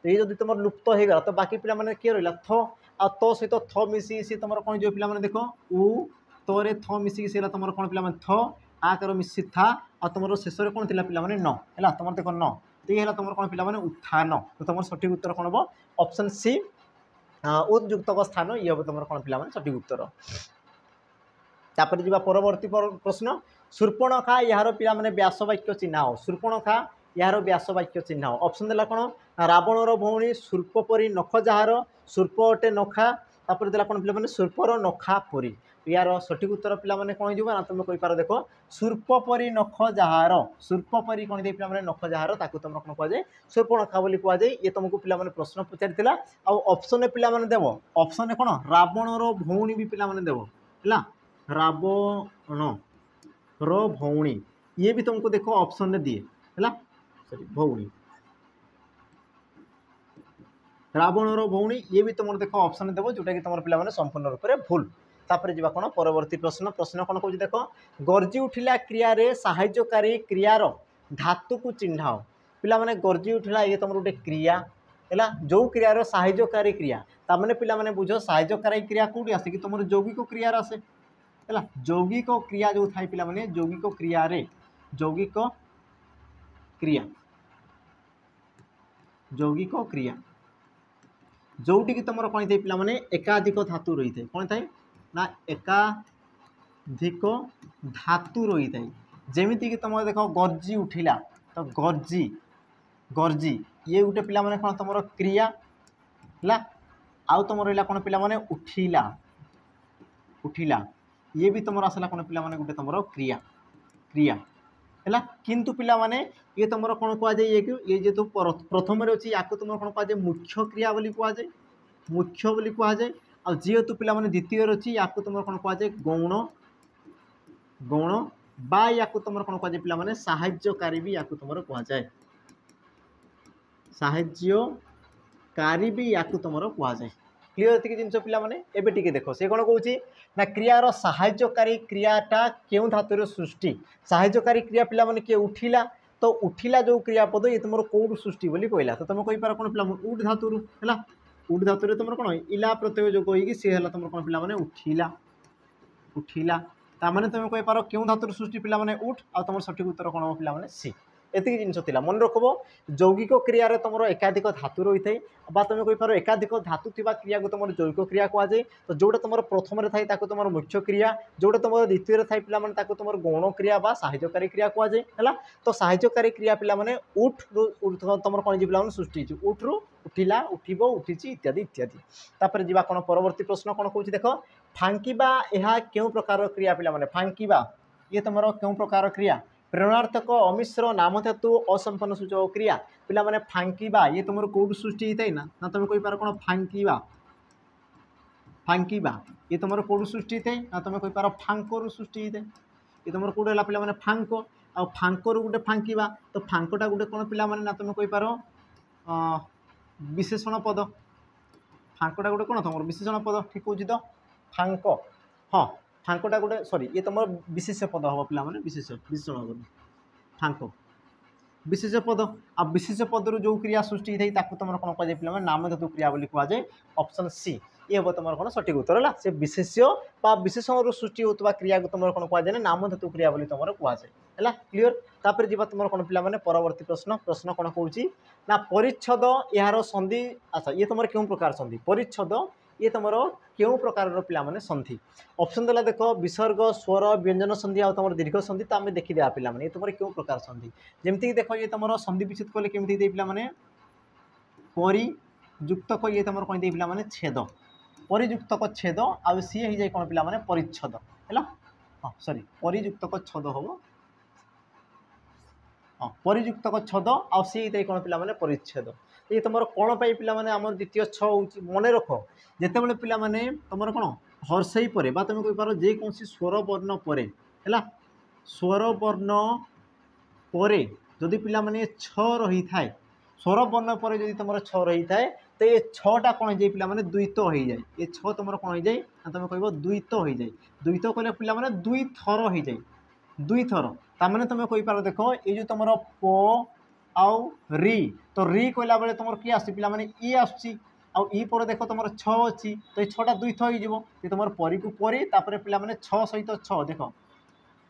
ये जब तुम लुप्त हो गला तो बाकी पिला माने किए रहा थ आ तो सहित थ मिसिक सी तुम कौन जो पिला माने देख उ तोरे थ मिसिक सी तुम कौन पिला माने थ आ कर मिसी था आ तुम शेष में कौन थी पिला माने न है तुम देख न तो ये तुम कौन पिला माने उत्थान। तो तुम सठिक उत्तर कौन हम ऑप्शन सी उज्जुक्तक स्थान ये हम तुम कौन पिला माने सठिक उत्तर। तापर जी परवर्ती प्रश्न शूर्पणखा यार पिला माने व्यास वाक्य चिन्ह शूर्पणखा यार व्यास वाक्य चिन्ह ऑप्शन देला कौन रावणर भौणी शूर्प परी नख जार शूर्प अटे नखा तापर देला कौन पिला माने शूर्पर नखा परी यार सठिक उत्तर पिला माने कौन हो ना तुम कही पार देख शूर्प परी नख जार शूर्प परी कौन दे पिला माने नख जार ताकू तुम कौन कह जाए शूर्पणखा बोली कह जाए। ये तुमको पिला माने प्रश्न पचारिथिला आ ऑप्शन पिला माने देव ऑप्शन कौन रावणर भौणी भी पिला माने देव है रावण रो भौणी ये भी तुमको देखो ऑप्शन में दिए है सॉरी भौणी रावण रो भौणी ये भी तुम देखो ऑप्शन देव जोटा कि तुम पिला संपूर्ण रूप से भूल। तापर जी कौन परवर्ती प्रश्न प्रश्न कौन कह देख गर्जी उठिला क्रिया रे साहाय्यकारी क्रियार धातु को चिन्ह पिला माने गर्जी उठिला ये तुम गोटे क्रिया है जो क्रियार साहाय्यकारी क्रिया ताने पिला माने बुझ साहाय्यकारी क्रिया कौटी आसे कि तुम यौगिक क्रियार आसे है यौगिक क्रिया जो थाई पिला माने यौगिक क्रिया रे यौगिक क्रिया जोटी कि तुम कौन थे पिला माने एकाधिक धातु रही थे कौन थाए ना एकाधिक धातु रही थाए जेमिति कि तुम देख गर्जी उठिला तो गर्जी गर्जी ये गोटे पिला माने कौन तुम क्रिया है आउ तुम रहा कौन पे उठिला उठिला ये भी तुम आसला कौन पे गोटे तुम क्रिया क्रिया है किंतु पिला माने ये तुम कौन कहुए ये जेहतु प्रथम अच्छी या तुम कौन कहुए मुख्य क्रिया बोली कहुए मुख्य बोली कहुए आ जेहेतु पिला माने द्वितीय अच्छी या तुम कौन कहुए गौण गौण बा या तुम कौन कहुए पिला माने साहाय्यकारी भी या तुम कहुए साहाय्यकारी भी या तुम कहुए क्लीयर एतिक जिन पिला माने एबे टिके देखो से कौन कहूँ ना क्रियार साहाय्यकारी क्रियाटा क्यों धातुर सृष्टि साहाय्यकारी क्रिया पिला माने किए उठिला तो उठिला जो क्रियापद ये तुम कौटू सृष्टि बोली कहला तो तुम कहींपार कौन पिला उठ धातुर है उठ धातुर तुम कौन इला प्रत्यय जो कहीकि सी है तुम कौन पिला माने उठिला उठिला तामाने तुम कहींपार क्यों धातुर सृष्टि पिला माने उठ आ तुम सठिक उत्तर कौन हम पिला माने सी एतिक जिन मन रखब यौगिक क्रिया तुम एकाधिक धातु रही है तुम कहींपार एकाधिक धातु थी क्रिया को तुम यौगिक क्रिया कहुए तो जोटा तुम प्रथम थाई तुम मुख्य क्रिया जोटा तुम द्वितीय थाई पे तुम गौण क्रिया बा साहाय्यकारी क्रिया कहुए है तो साहाय्यकारी क्रिया पे उठ तुम कौन पे सृष्टि उठ रु उठिला उठब उठी इत्यादि इत्यादि तापर जी कौन परवर्ती प्रश्न कौन कौन देख फांकिबा यह क्यों प्रकार क्रिया पे फांकिबा ये तुम क्यों प्रकार क्रिया प्रेरणार्थक अमिश्र नाम धातु असंपन्न सूचक क्रिया पिला माने फांकिबा ये तुम कौट सृष्टि होता है ना तुम कहींपार कौन फांकिबा फांकिबा ये तुम कौट सृष्टि होता है ना तुम कहींपार फांकर सृष्टि होता है ये तुम कौट है पिला माने फांक आ फांकर गोटे फांकिबा तो फांकटा गोटे कौन पिला माने ना तुम कहींपार विशेषण पद फांकटा गोटे कौन तुम विशेषण पद ठीक हो तो फांक हाँ फांकटा गोटे सॉरी ये तुम विशेष पद हम पिला माने विशेषण पद फांक विशेष पद आ विशेष पदर जो क्रिया सृष्टि होती है तुम कौन कहुए पे नाम धातु क्रिया बोली कहुए ऑप्शन सी ये हम तुम कौन सठिक उत्तर है से विशेष्य विशेषण सृष्टि होता क्रिया को तुम कौन कहुए नाम धातु क्रिया बोली तुम कहुए है क्लीयर तापर जी तुम कौन पे परवर्ती प्रश्न प्रश्न कौन कहूँ ना परिच्छद यार संधि अच्छा ये तुम क्यों प्रकार संधि परिच्छद ये तुम क्यों प्रकार पिला माने संधि ऑप्शन देला देख विसर्ग स्वर व्यंजन संधि आ तुम दीर्घ संधि तो आम देखीदे पिला माने ये तुम क्यों प्रकार संधि जमती देख ये तुम संधि विच्छेद कले केमती दे पिला माने परियुक्तक ये तुम कौन दे पिला माने छेद परियुक्तक छेद आ सी हो जाए कौन पिला माने परिच्छद है हाँ सॉरी परियुक्तक छद हम हाँ परियुक्तक छद आ सी होता है कौन पिला माने परिच्छेद ये तुम कौन पे पिला माने आम द्वितीय छ मन रख जिते पिला माने तुम कौन हर्षई पर तुम कहींपार जेको स्वर वर्ण पर है स्वर वर्ण पर जदि पिला माने छ रही थाए स्वर वर्ण पर जदि तुम छ रही थाए तो ये छटा कौन हो पिला माने द्वित हो जाए ये छ तुम कौन हो जाए तुम कह द्वित हो जाए द्वित कहले पिला माने दुई थर हो जाए दुई थर तार तुम कहींपार देख ये जो तुम प आउ री तो री कहला बेले तुम किए आस पिला माने ई आसुची आउ ई पर देख तुम छ अच्छी तो ये छटा दुईथ हो तुम परी को परी तापर पिला माने छ सहित छ देख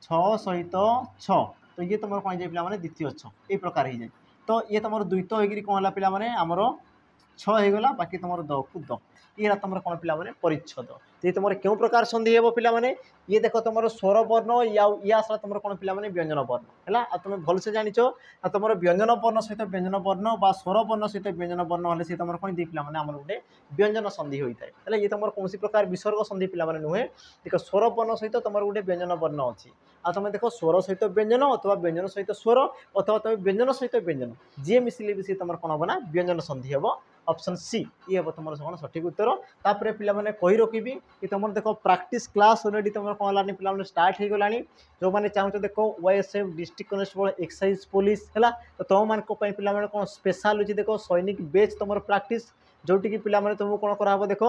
छ सहित छ तो ये तुम कौन जाए पिला माने द्वितीय छ ये प्रकार हो जाए तो ये तुम द्वित होगी कौन है पिला माने आमर छ होगला बाकी तुम द को द ये तुम कौन पिला माने परिच्छद ये तुम क्यों प्रकार संधि हे पिला माने ये देख तुम स्वर वर्ण या ये आसला तुम कौन पिला माने व्यंजन वर्ण है तुम भलसे जानिच तुम व्यंजन वर्ण सहित व्यंजन वर्ण बा स्वर वर्ण सहित व्यंजन वर्ण हेल्ले सी तुम कौन दी पिला माने आमर गोटे व्यंजन संधि होता है ये तुम कौन प्रकार विसर्ग संधि पिला माने नुहे देख स्वर वर्ण सहित तुम गोटे व्यंजन वर्ण अच्छी आ तुम देख स्वर सहित व्यंजन अथवा व्यंजन सहित स्वर अथवा तुम व्यंजन सहित व्यंजन जी मिसिले भी सी तुम कौन हम ना व्यंजन संधि हम ऑप्शन सी ये हम तुम कौन सठिक उत्तर तापर पे कही रखी कि तुम देख प्रैक्टिस क्लास अलरेडी तुम कौन है पे स्टार्ट हो गला जो मैंने चाहते देख OSF district constable excise police है तो तुम मान पे कौन स्पेशल अच्छी देख सैनिक बेच तुम प्रैक्टिस जोटि पे तुमको कौन कराब देख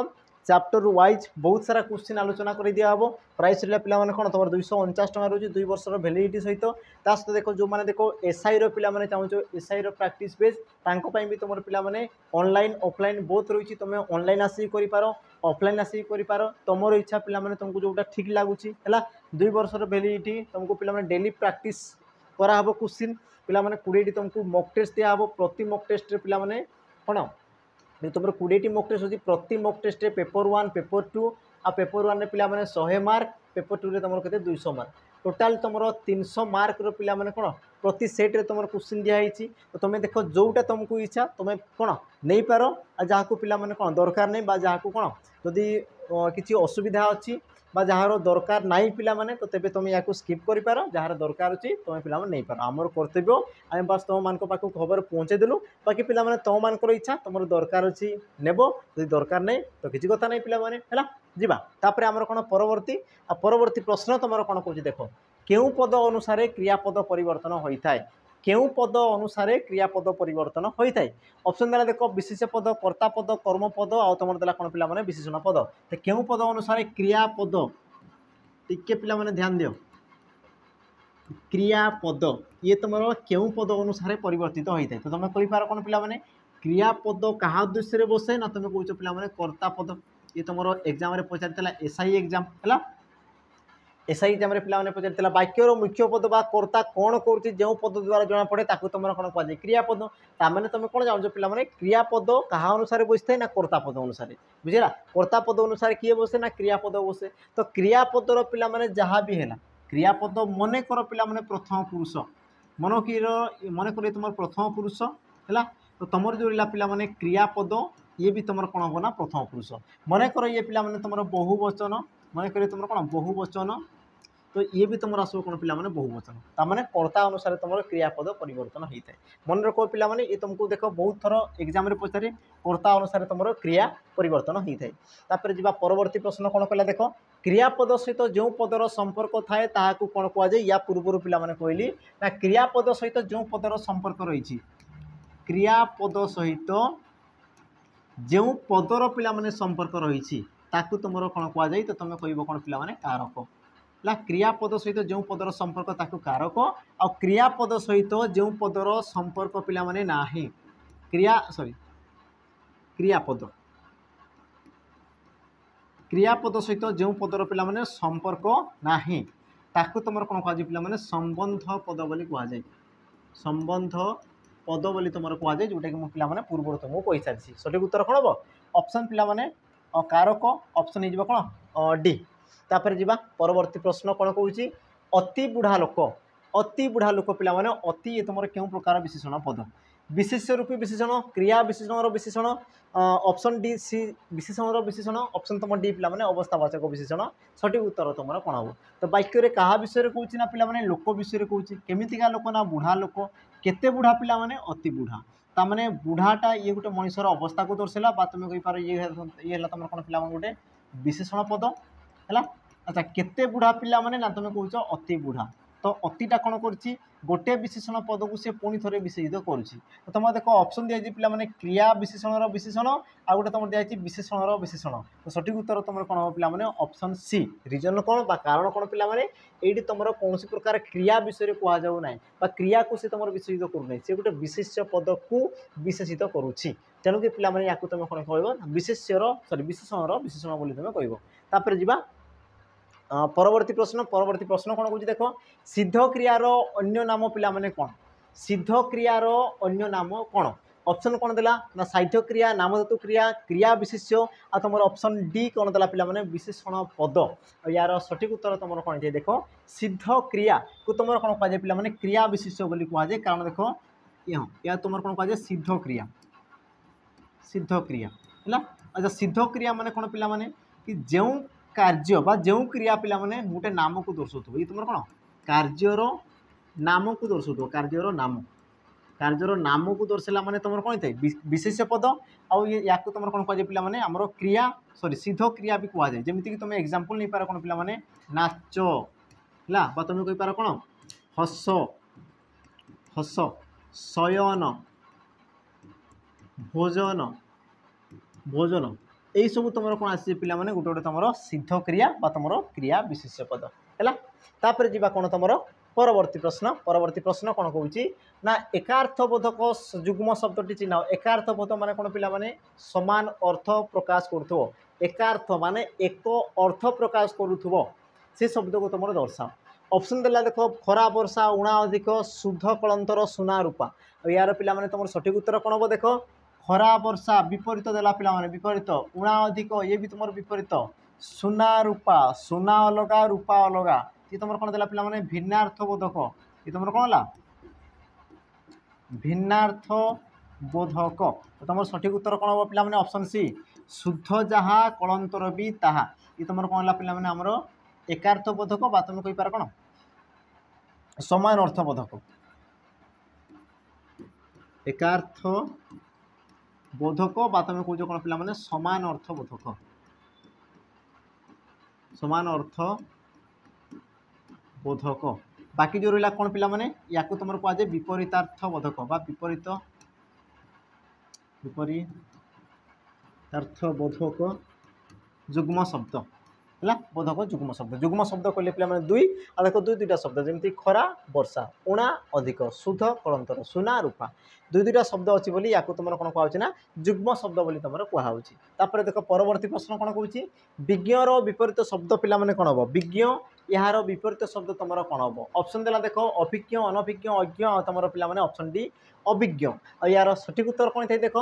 चैप्टर वाइज बहुत सारा क्वेश्चन आलोचना कर दिया हम प्राइस रहा पे कौन तुम 249 टका रोज 2 वर्षर भैलिडिटी सहित सहित देख जो मैंने देख एसआई पे चाहो एसआई प्रैक्टिस बेस भी तुम पे ऑनलाइन ऑफलाइन बहुत रही तुम ऑनलाइन आसिक कर ऑफलाइन आसिक कर तुम इच्छा पे तुमको जोटा ठीक लगुच है 2 वर्षर भैलिडिटी तुमको पे डेली प्रैक्टिस कराब क्वेश्चन पे 20 तुमको मॉक टेस्ट दिहब प्रति मॉक टेस्ट पे कौन तुम 20 मॉक टेस्ट होती प्रति मॉक टेस्ट पेपर 1 पेपर 2 आ पेपर 1 पे 100 मार्क पेपर 2 तुम के 200 मार्क टोटाल तुम 300 मार्क पे कौन प्रति सेट्रे तुम क्वेश्चन दिखाई तो तुम देख जोटा तुमको इच्छा तुम कौन नहीं पार आ जहाँ को पिला माने कौन दरकार नहीं बा जहाँ को कौन जदि किसी असुविधा अच्छी बा जार दरकार नाई पिला माने तो तेबे तुम या स्किप कर पार जार दरकार अच्छी तुम पिला नहीं पार आमर कर्तव्य आम बास तुम मान पाक खबर पहुँचेदेलु बाकी पिला माने तुम मान इच्छा तुम दरकार अच्छी नेब जदि दरकार नहीं तो किसी कथा नहीं पिला माने है जीवा तापर आमर कौन परवर्ती प्रश्न तुम कौन कौन देख केउ पद अनुसार क्रियापद परिवर्तन होता है केउ पद अनुसार क्रियापद परिवर्तन होता है ऑप्शन देला देख विशेष पद कर्ता पद कर्म पद आ तुम देला कौन पिला माने विशेषण पद तो केउ पद अनुसार क्रियापद टिके पिला माने ध्यान दियो क्रियापद ये तुम केउ पद अनुसार परिवर्तित होता है तो तुम कही पार कौन पिला माने क्रियापद क्या उद्देश्य बसे ना तुम कौच पिला माने कर्ता पद ये तुम एग्जाम रे पचार एसआई एग्जाम है एसआई एग्जाम पिला पचार वाक्यर मुख्य पद बा कर्ता कौन कर जो पद द्वारा जना पड़े तुम कौन कह क्रियापद ताने तुम कौन जान पे क्रियापद क्या अनुसार बसता है ना कर्ता पद अनुसार बुझेगा कर्ता पद अनुसार किए बसे ना क्रियापद बसे तो क्रियापदर पिला जहाँ भी है क्रियापद मन कर पिला प्रथम पुरुष मन कर तुम प्रथम पुरुष है तो तुम जो रहा पिला क्रियापद ये भी तुम कौन हम ना प्रथम पुरुष मन कर ये पिला तुम बहुवचन मन कर तुम कौन बहुवचन तो ये भी तुम आसो कौन पिला बहुवचन ताने कर्ता अनुसार तुम क्रियापद परिवर्तन होता है मन रख पिला ये तुमको देख बहुत थर एग्जाम पचारे कर्ता अनुसार तुम क्रिया परिवर्तन होता है तापर जी परवर्ती प्रश्न कौन कहला देख क्रियापद सहित जो पदर संपर्क थाए ताकू कौन कहुए या पूर्व पिला कहली ना क्रियापद सहित जो पदर संपर्क रही क्रियापद सहित जो पदर पिला संपर्क रही तुम कौन कहुए तो तुम कह कौन पिला कारक ला क्रियापद सहित जो पदर संपर्क ताकू कारक आ क्रियापद सहित जो पदर संपर्क पिला ना क्रियापद क्रियापद सहित जो पदर पिला संपर्क ना ताकू तुम कौन कह पिला संबंध पद बोली कहुए संबंध पद बोली तुम कहुए जोटा कि पिला पूर्व तुमको कही सारी सठिक उत्तर कौन हम ऑप्शन पिला कारक ऑप्शन हो कौन डी तापर जी परवर्ती प्रश्न कौन कौच अति बुढ़ा लोक पिला अति ये तुम क्यों प्रकार विशेषण पद विशेष्य रूपी विशेषण क्रिया विशेषण विशेषण ऑप्शन डी सी विशेषण विशेषण ऑप्शन तुम डी पिला अवस्थावाचक विशेषण सठिक उत्तर तुम कौन हम तो वाक्य क्या विषय कौच ना पिला लोक विषय कौच केमितिका लोक ना बुढ़ा लोक केते बुढ़ा पिला अति बुढ़ा ताने बुढ़ाटा ये गोटे मनुष्यर अवस्था को दर्शाला तुम कही पार ये तुम कौन पिला गोटे विशेषण पद है अच्छा केते बुढ़ा पिला ना तुम कौच अति बुढ़ा तो अतिटा कौन कर गोटे विशेषण पद को सी पुणी थे विशेषित करुच्ची तो तुम देख ऑप्शन दिखाई पिला क्रिया विशेषण विशेषण आ गए तुम दिखाई विशेषण विशेषण तो सठिक उत्तर तुम कौन हम पिला ऑप्शन सी रिजन कौन बा कारण कौन पिला ये तुम कौन प्रकार क्रिया विषय कहु ना क्रिया को सी तुम विशेषित करूना सी गोटे विशेष्य पद को विशेषित करुच्ची तेणुक पिला तुम कौन कह विशेष्यर सरी विशेषण विशेषण बोली तुम कहपर जी परवर्ती प्रश्न कौन कौन देख सिद्ध क्रियार अन्य नाम पिला कौन सिद्ध क्रियार अन्य नाम कौन ऑप्शन कौन देला ना साहित्य क्रिया नामधातु क्रिया क्रिया विशेष्य आ तुम ऑप्शन डी कौन देला पिला विशेषण पद यार सठिक उत्तर तुम कौन है देख सिद्ध क्रिया को तुम कौन कहुए पिला क्रिया विशेष्य बोली कहुए कारण देख या तुम कौन कहुए सिद्ध क्रिया है अच्छा सिद्ध क्रिया माने कौन पिला कि जो कार्य बा जो क्रिया पिला गोटे नाम को दर्शाऊ ये तुम कौन कार्यर नाम को दर्शाऊ कार्यर नाम को दर्शाला माने तुम कौन थे विशेष पद आउ या तुम कौन कह पिला आमर क्रिया सॉरी सिद्ध क्रिया भी कहुए जमीक तुम एग्जांपल नहीं पार कौन पिला नाच है तुम कही पार कौन हस हस शयन भोजन भोजन यही सब तुम कौन आसी पिला गोटे गोटे तुम सिद्ध क्रिया तुम क्रिया विशेष पद है तापर जी कौन तुम परवर्ती प्रश्न कौन कौच ना एकार्थबोधक युग्म शब्दटी चिन्ह एकार्थबोध माने कौन पिला समान अर्थ प्रकाश करुथो एकार्थ माने एक अर्थ प्रकाश करुथो से शब्द को तुम दर्शाओ ऑप्शन देला देख खरा वर्षा उणा अधिक शुद्ध कलंतर सुना रूपा यार पिला तुम सठिक उत्तर कौन हम देख खरा वर्षा विपरीत देला पिला विपरीत उणा अधिक ये भी तुम विपरीत सुना अलगा रूपा अलगा ये तुम कौन देला पिला भिन्नार्थबोधक ये तुम कौन है भिन्नार्थ बोधक। तो तुम सठिक उत्तर कौन हम पे ऑप्शन सी शुद्ध जहाँ कलंतर भी ताहा। ये तुम कौन है पे आमर एकार्थ बोधक बा तुम कहींपार कौन समान अर्थ बोधक। एकार्थ बोधक बा तुम कौच कौन पे समान अर्थ बोधक। समान अर्थ बोधक। बाकी जो रहा कौन पे या तुम कहुए विपरीतार्थ बोधक बा विपरीतार्थ बोधक जुग्म शब्द है। बोधक जुग्म शब्द कहले पे दुई आ देख दुई दुईटा शब्द जमी खरा वर्षा उणा अधिक शुद्ध कलंतर सुना रूपा दुई दुईटा शब्द अच्छी बोली या तुम कौन कहुच्छे ना जुग्म शब्द बोली तुम कहुच्छे। देख परवर्ती प्रश्न कौन कौन विज्ञर विपरीत शब्द पे कौन हम विज्ञ यार विपरीत शब्द तुम कौन हम ऑप्शन देला देख अभिज्ञ अनभिज्ञ अज्ञ तुम पे ऑप्शन डी अभिज्ञ। यार सठिक उत्तर कौन थे देख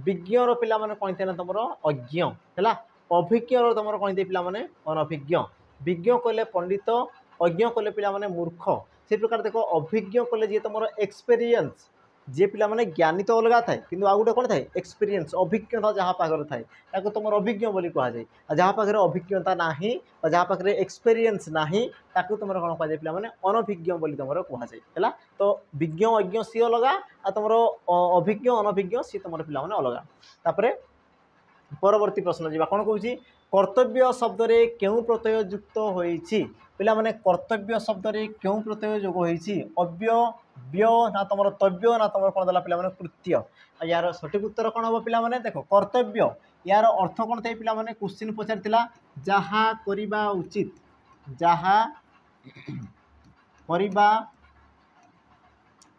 विज्ञर पे कौन थे ना तुम अज्ञ है। अभिज्ञ तुम कौन थे पे अनभिज्ञ। विज्ञ कहले पंडित अज्ञ कहले पे मूर्ख से प्रकार देख अभिज्ञ कहले जी तुम एक्सपीरियंस जी पे ज्ञानी तो अलग थाए कि आउ गोटे कौन थाए एक्सपीरियंस अभिज्ञता जहाँ पाखे थाए तुम अभिज्ञ बोली कहुए। जहाँ पाखे अभिज्ञता ना जहाँ पाखे एक्सपीरियंस ना तुम कौन कहुए पे अनभिज्ञ बोली तुम कहुए है। तो विज्ञ अज्ञ सी अलग आ तुम अभिज्ञ अनभिज्ञ सी तुम पे अलग। तापर परवर्ती प्रश्न जी कौन कौन कर्तव्य शब्द रे क्यों प्रत्यय युक्त होइछि पिला माने कर्तव्य शब्द रे क्यों प्रत्यय जोग होइछि अव्य व्य ना तुम तव्य ना तुम कौन देला पिला माने कृत्य। यार सठिक उत्तर कौन हम पे देख कर्तव्य यार अर्थ कौन थे पे क्वेश्चन पचार जहा करिबा उचित जहा करिबा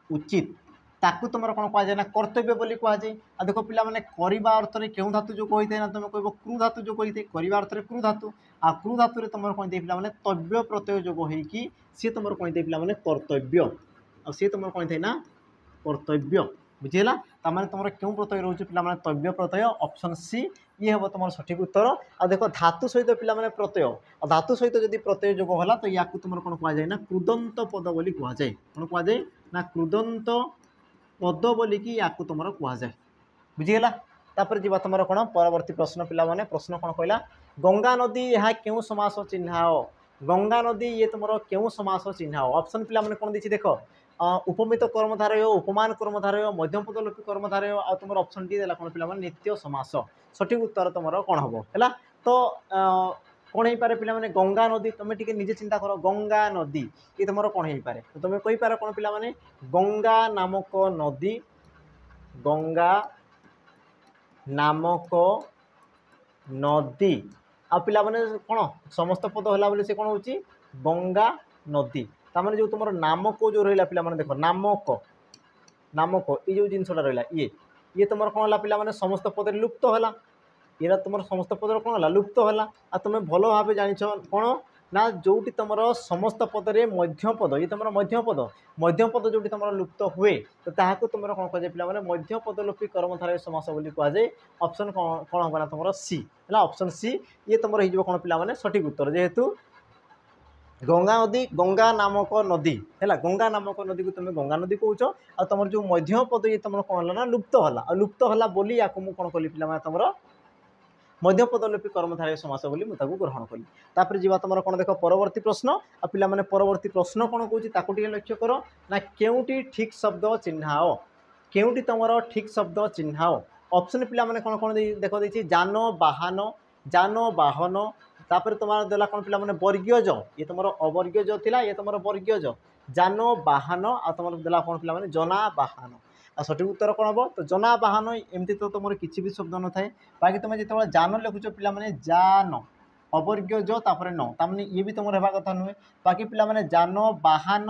उचित ताकू तुम कौन कहुए ना कर्तव्य बोली कहुए। आ देख पे करवा अर्थ में क्यों धातु जो होता है ना तुम कह क्रू धातु जो होता है करवा अर्थ में क्रू धातु आ क्रू धातु तुम कौन थे पे तव्य प्रत्यय जोग होगी सी तुम कौन थे पे कर्तव्य आ सी तुम कौन थे ना कर्तव्य बुझीला। तमें तुम क्यों प्रत्यय रोचे पे तव्य प्रत्यय ऑप्शन सी ये हम तुम सठिक उत्तर। आ देख धातु सहित पे प्रत्यय आ धातु सहित जब प्रत्यय जोग होला तो या तुम कौन कहुए ना कृदंत पद बोली कहुए कौन कहुए ना कृदंत पद बोलिकी या तुम कहुए बुझीगला। तापर जी तुम कौन परवर्ती प्रश्न पे प्रश्न कौन कहला गंगा नदी यह क्यों समास चिन्हाओ। गंगा नदी ये तुम क्यों समास चिन्हाओ ऑप्शन पे कौन दी देख उपमित कर्मधारय उपमान कर्मधारय मध्यमपद लोपी कर्मधारय आ तुम ऑप्शन डी देला कौन पे नित्य समास। सठिक उत्तर तुम कौन हम है। तो कौन हो पारे पे गंगा नदी तुम टे निजे चिंता कर गंगा नदी ये तुम कौन हो पारे तो तुम कहींपार कौन पे गंगा नामक नदी गंगा नामक नदी आ पिला माने कौन समस्त पद होला बोले से कौन होची गंगा नदी तार जो तुम नामक जो रहा पे देख नामक नामक ये जो जिनसा रहा ये तुम कौन है पे समस्त पद लुप्त है ये तुम समस्त पद कौन है लुप्त है। आ तुम भल भाव जान कौन ना जोटी तुम समस्त पदरे मध्यपद ये तुम मध्यपद जोटी तुम लुप्त हुए तो ताकू तुम कौन कहुए पे मध्यपद लोपी कर्मधारय समास बोली कहुए। ऑप्शन कौन हम ना तुम सी है ऑप्शन सी ये तुम हो कौन पे सठिक उत्तर जेहेतु गंगा नदी गंगा नामक नदी है गंगा नामक नदी को तुम गंगा नदी कौच आ तुम जो मध्यपद ये तुम कौन है ना लुप्त है लुप्त है बोली या कौन कली पे तुम मध्यपद लोपी कर्मधारय समास बोली मुझे ग्रहण कली। तापर जी तुम कौन देख परवर्ती प्रश्न आ पे परवर्ती प्रश्न कौन कौन लक्ष्य कर ना केउटी ठीक शब्द चिन्हाओ केउटी तुम ठीक शब्द चिन्हाओ। ऑप्शन पे कौन कौन देख देखिए जान बाहन तापर तुम देला कौन पे वर्गीयज ये तुम अवर्गीयज थिला ये तुम वर्गीयज जान बाहन आ तुम देला कौन पे जना बाहन आ सठिक उत्तर कौन हम तो जना बाहन एमती तो तुम किसी भी शब्द न थाए बाकी तुम जो जान लिखुच पे जान अवर्गीयज तापर न तामने ये भी तुम रहा कथा नुहे बाकी पे जान बाहन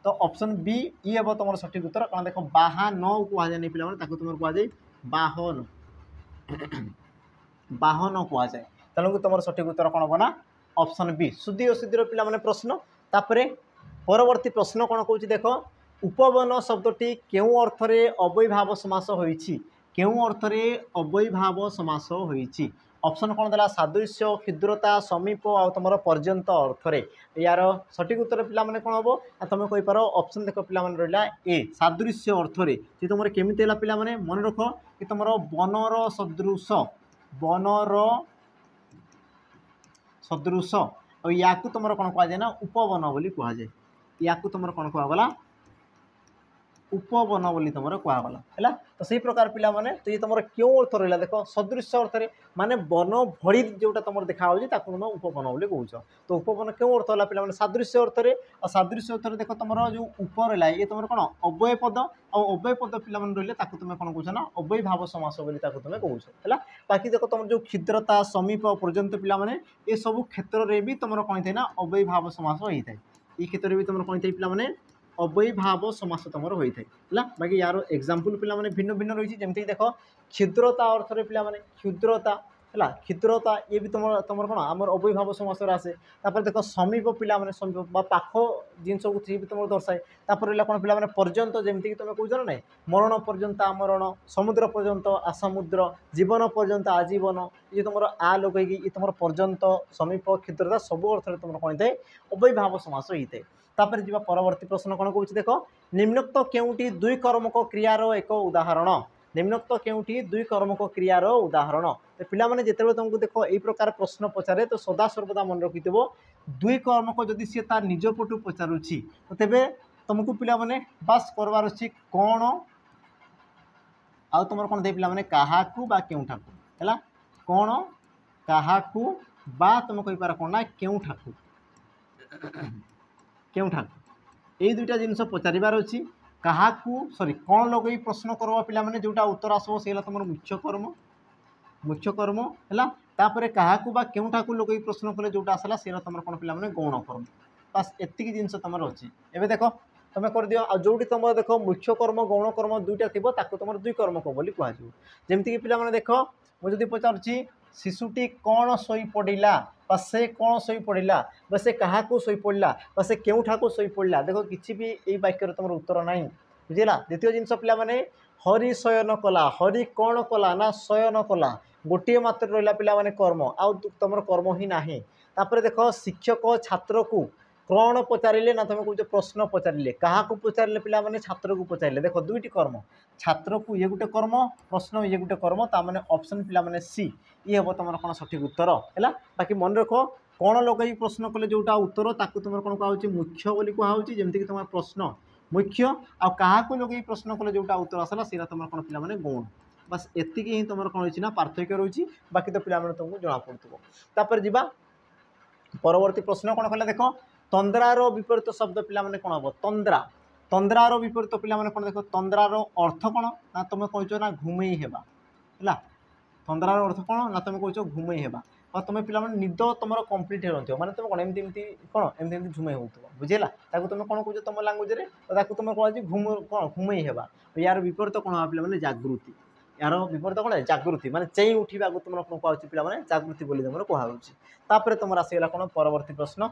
तो ऑप्शन बी ये हम तुम सठिक उत्तर कौन देख बाहन कहुए पे तुम कहुए बाहन बाहन कहुए तेणु तुम सठिक उत्तर कौन हम ना ऑप्शन बी सुधी अशुद्धि पे प्रश्न। तापर परवर्ती प्रश्न कौन कौन देख उपवन शब्दटी क्यों अर्थरे अव्ययभाव समास होइछि क्यों अर्थरे अव्ययभाव समास होइछि ऑप्शन कौन देला सादृश्य क्षुद्रता समीप आ तुम पर्यंत अर्थ रे यार सठिक उत्तर पिला माने कौन हम तुम कही पार ऑप्शन देख पिला माने रहा ए सादृश्य अर्थ रे जे तुम केमिति है पिला माने मन रख कि तुम बनर सदृश बनर सदृश और या तुम कौन कह जाए ना उपवन बोली कह जाए या तुम कौन कहगला उपवन बोली तुम कहगला है तो सही प्रकार पिला माने तो ये तुम क्यों अर्थ रहा देख सदृश अर्थ में माने वन भड़ी जोटा तुम देखा तुम उपवन बोली कौच तो उपवन क्यों अर्थ है पिला सादृश्य अर्थ में और सादृश्य अर्थ देख तुम जो उप रहा ये तुम कौन अव्यय पद और अव्यय पद पिला रही तुम कौन कौच ना अव्यय भाव समास बोली तुम कौच है बाकी देख तुम जो क्षुद्रता समीप पर्यंत पिला माने ये सब क्षेत्र में भी तुम कौन थे ना अव्यय भाव समास होता है ये क्षेत्र में भी तुम कौन थे पिला माने अव्यय भाव समास तुम होता है बाकी यार एग्जाम्पल पिला भिन्न भिन्न रही जमीक देख क्षुद्रता अर्थ में पिला क्षुद्रता है क्षुद्रता ये भी तुम तुम कौन आम अव्यय भाव समास आसे देख समीप पिला समीप पाख जिनस को भी तुम दर्शाए रहा कौन पिला पर्यंत जमीक तुम कौच ना ना मरण पर्यंत आमरण समुद्र पर्यंत आसमुद्र जीवन पर्यंत आजीवन ये तुम आ लगे ये तुम पर्यंत समीप क्षुद्रता सब अर्थ में तुम कौन थे अव्यय भाव समास होता है तापर जी परवर्ती प्रश्न कौन कौन देख निम्नोक्त केउटी दुई कर्मक क्रियार एक उदाहरण निम्नोक्त केउटी दुई कर्मक क्रियार उदाहरण तो पिला माने जिते तुमको देख यही प्रकार प्रश्न पचारे तो सदा सर्वदा मन रखि दुई कर्मक जदि सी तार निज पटु पचारुछि तो तेबे तुमको पिला माने बास करवार अछि कौन आ तुम कौन दे पिला माने काहाकू बा केउठाकू हैला कौन काहाकू बा तुम कहि पार कोन ना केउठाकू केउठा ये दुईटा जिनस पचार अच्छी क्या सॉरी कौन लगे प्रश्न करवा पिला माने जोटा उत्तर आसो से तुम मुख्य कर्म है तापर क्या केउठा लगे प्रश्न कले जोटा आसला से तुम कौन पिला माने गौण कर्म बस एतिकी जिनस तुम अच्छी एवं देख तुम कर दियो आ जोटी तुम देख मुख्य कर्म गौण कर्म दुईटा थी तुम दुई कर्मक बोली कह जमीक पिला माने देख मुझे पचारुची शिशुटी कौन शोई पड़ा बा से कौन शोई पड़ा बा से क्या शोई पड़ा बा से केउठा शोई पड़ा देख किसी भी यही वाक्य तुम उत्तर ना बुझेगा द्वितीय जिनस पिला माने हरि शयन कला हरि कौन कला ना शयन कला गोटे मात्र रहा पिला माने कर्म आउ तुम कर्म ही ना तापर देख शिक्षक छात्र को कौन पचारे ना तुम कौच प्रश्न पचारे क्या पचारे पिला माने छात्र को पचारे देख दुईटी कर्म छात्र को ये गोटे कर्म प्रश्न ये गोटे कर्म ताने ऑप्शन पिला माने सी ये हम तुम कौन सठिक उत्तर है बाकी मन रख कौन लगे प्रश्न कले जोटा उत्तर ताकू तुम कौन कह मुख्य बोली कहुच्छी जमीक तुम प्रश्न मुख्य आ क्या लगे प्रश्न कले जोटा उत्तर आसला से तुम कौन पिला माने गौण बस एतिकी ही तुम कौन रही पार्थक्य रही बाकी तो पिला तुमको जना पड़ो तापर जी परवर्ती प्रश्न कौन कला देख तंद्रार विपरीत शब्द पिला माने कौन हम तंद्रा तंद्रार विपरीत पिला माने कौन देख तंद्रार अर्थ कौन ना तुम कौच ना घुमई हेबा है तंद्रार अर्थ कौन ना तुम कौच घुमई हेबा और तुम पिला माने निद तुम कंप्लीट हो माने तुम कौन एमती कौन एमती झुमई हो बुझेगा ताको तुम कौन कौच तुम लांगुएज ताको तुम कह घुम कौन घुमई हेबा यार विपरीत कौन हम पिला माने जागृति यार विपरीत कौन जागृति माने चेई उठा तुम कौन कह पिला माने जागृति बोली तुम कहुच्छी तापर तुम आसीगला कौन परवर्ती प्रश्न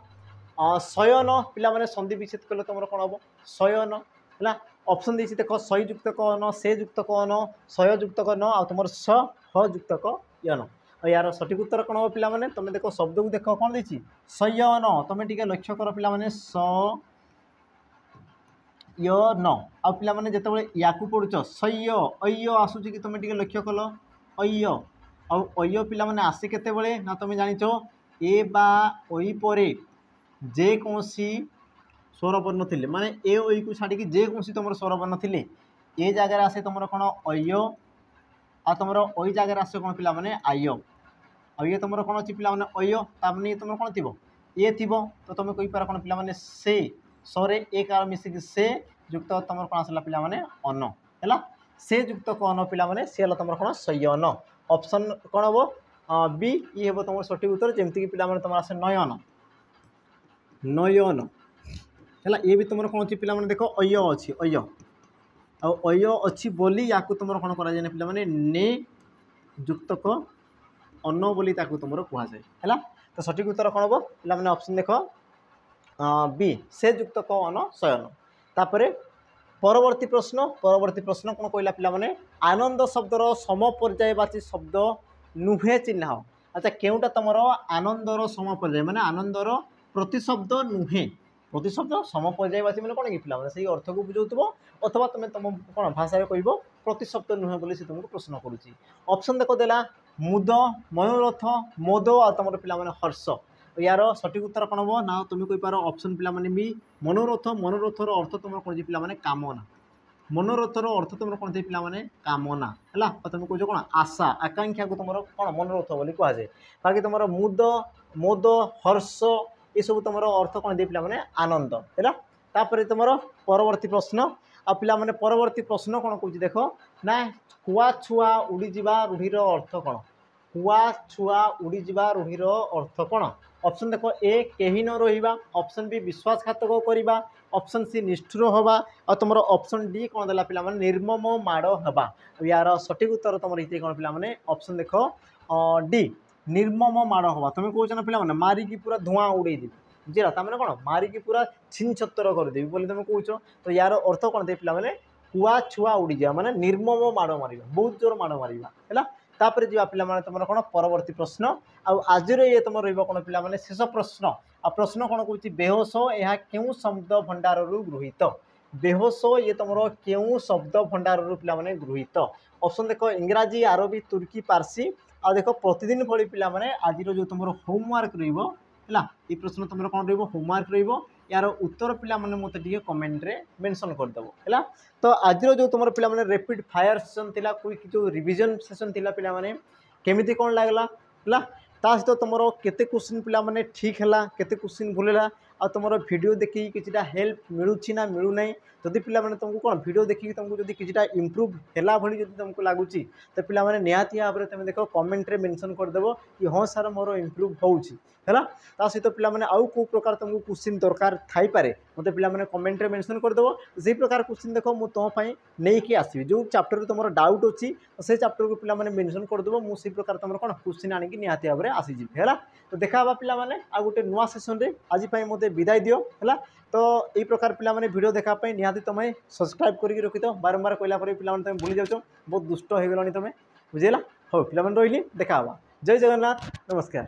शयन पिला माने संधि विच्छेद कले तुम कौन हम शयन है ऑप्शन देती देख सही युक्त कन से युक्त कन शय युक्त कन आ तुम स ह युक्त क यन यार सठिक उत्तर कौन हम पिला माने तुम देख शब्द को देख कौन देती शयन तुम टे लक्ष्य कर पिला माने स य न आ पिला माने जेतेबेले याकू पढ़ुच सय अय्य आसुची कि तुम टे लक्ष्य कल अय्य अय्य पिला माने आसे केतेबेले ना तुम जानिछ ए बा ओई परे जेकोसी स्वरवर्ण थे माने ए ओई को छाड़ी जेकोसी तुम स्वरवर्ण थे ए जगह आसे तुम कौन अय्य आ तुम ओई जगह आसे कौन पिला माने आय ये तुम कौन अच्छी पिला माने अय्य तामने तुम कौन थी ए थी तो तुम कही पार कौन पिला माने से सरे ए कार मिसिक से युक्त तुम कौन आसला पिला माने अन है से युक्त कन पिला माने से तुम कौन शयन ऑप्शन कौन हम बी ये हम तुम सठिक उत्तर जमीक पिला माने तुम आसे नयन नयन है ये भी तुम कौन अच्छी पिला माने देख अय्य अच्छी अय्य अय्य अच्छी बोली या तुम कौन कर पिला माने ने युक्त क अन्न बोली तुम कहुए है तो सठिक उत्तर कौन हम पिला माने ऑप्शन देख बी से युक्त क अन्न शयन तापर परवर्ती प्रश्न कौन कहला पिला माने आनंद शब्दर समपर्यायवाची शब्द नुहे चिन्ह अच्छा केउटा तुम आनंदर समपर्याय माने आनंदर प्रतिशब्द नुहे प्रतिशब्द समपर्यायवाची मैंने कौन कि पे से अर्थ को बुझाव अथवा तुम तुम कौन भाषा कह प्रतिशब्द नुहे बोली से तुमको प्रश्न करुच्ची ऑप्शन देख देला मुद मनोरथ मोद आ तुम पे हर्ष यार सठिक उत्तर कौन हम ना तुम कहींपार ऑप्शन पे भी मनोरथ मनोरथर अर्थ तुम कौन पे कामना मनोरथर अर्थ तुम कौन थे पे कामना है तुम कह कौन आशा आकांक्षा को तुम कौन मनोरथ बोली कहुए बाकी तुम मुद मोद हर्ष ये सब तुम अर्थ कौन दे पे आनंद है तापर तुम परवर्ती प्रश्न आ पिला माने परवर्ती प्रश्न कौन कौन देख ना कुआ छुआ उड़ीजा रूढ़ीर अर्थ कौन कुआ छुआ उड़ीजा रूढ़ीर अर्थ कौन ऑप्शन देख ए कहीं न रहा ऑप्शन बी विश्वासघातक करवा ऑप्शन सी निष्ठुर हवा और तुम ऑप्शन डी कौन देला पिला माने निर्मम माड़ हवा यार सठिक उत्तर तुम ये कौन पिला माने ऑप्शन देख डी निर्मम माड़ हवा तुम कौन पिला माने मारिकी पूरा धुआं उड़े बुझेगा ताने कौन मारिकी पूरा छिन छतर करदेवी बोली तुम कौच तो यार अर्थ कौन दे पिला माने कुआ छुआ उड़ीजा माने निर्मम माड़ मार बहुत जोर माड़ मार है तापर जी पे तुम कौन परवर्ती प्रश्न आज ये तुम रहा पे शेष प्रश्न आ प्रश्न कौन कौन बेहोश यह क्यों शब्द भंडार गृहीत बेहोश ये तुम क्यों शब्द भंडार पे गृहीत ऑप्शन देख इंग्राजी आरबी तुर्की पार्सी आ देख प्रतिदिन भली पे आज जो तुम होमवर्क रही प्रश्न तुम कौन होमवर्क रो यार उत्तर पिला माने मते टिके कमेंट रे मेंशन कर दबो हैला तो आज जो तुम पिला माने रैपिड फायर सेशन थिला क्विक जो रिवीजन सेशन थिला पिला माने केमिति कोन लागला हैला ता सहित तुम केते क्वेश्चन पिला माने ठीक हैला केते क्वेश्चन भूलेला आ तुम वीडियो देखी किछिटा हेल्प मिलुछि ना मिलु नै जदि पिला माने तुमको कोन वीडियो देखी तुमको जदि किछिटा इंप्रूव हैला भली जदि तुमको लागुछि तो पिला माने निहाती भाबरे तुम देखो कमेंट रे मेंशन कर देबो कि हां सर मोर इंप्रूव होउछि हैला ता सहित पिला माने आउ को प्रकार तुमको क्वेश्चन दरकार थाई पारे मते पिला माने कमेंट रे मेंशन कर देबो जे प्रकार क्वेश्चन देखो मु तो पई नै कि आसीबी जो चैप्टर तुमरो डाउट अछि से चैप्टर को पिला माने मेंशन कर देबो मु से प्रकार तुमरो कोन क्वेश्चन आनी कि निहाती भाबरे आसी जी हैला तो देखा बा पिला माने आ गुटे नुवा सेशन रे आज पई मते विदाय दियो हैला तो यही प्रकार पिला माने वीडियो देखा पई निहाती तुम सब्सक्राइब करके रखि तो बारंबार कहला पर पिला माने तुम भूली जाउछो बहुत दुष्ट हो गेलनी तुम बुझेला हो पिला माने रहिली देखा बा जय जगन्नाथ नमस्कार।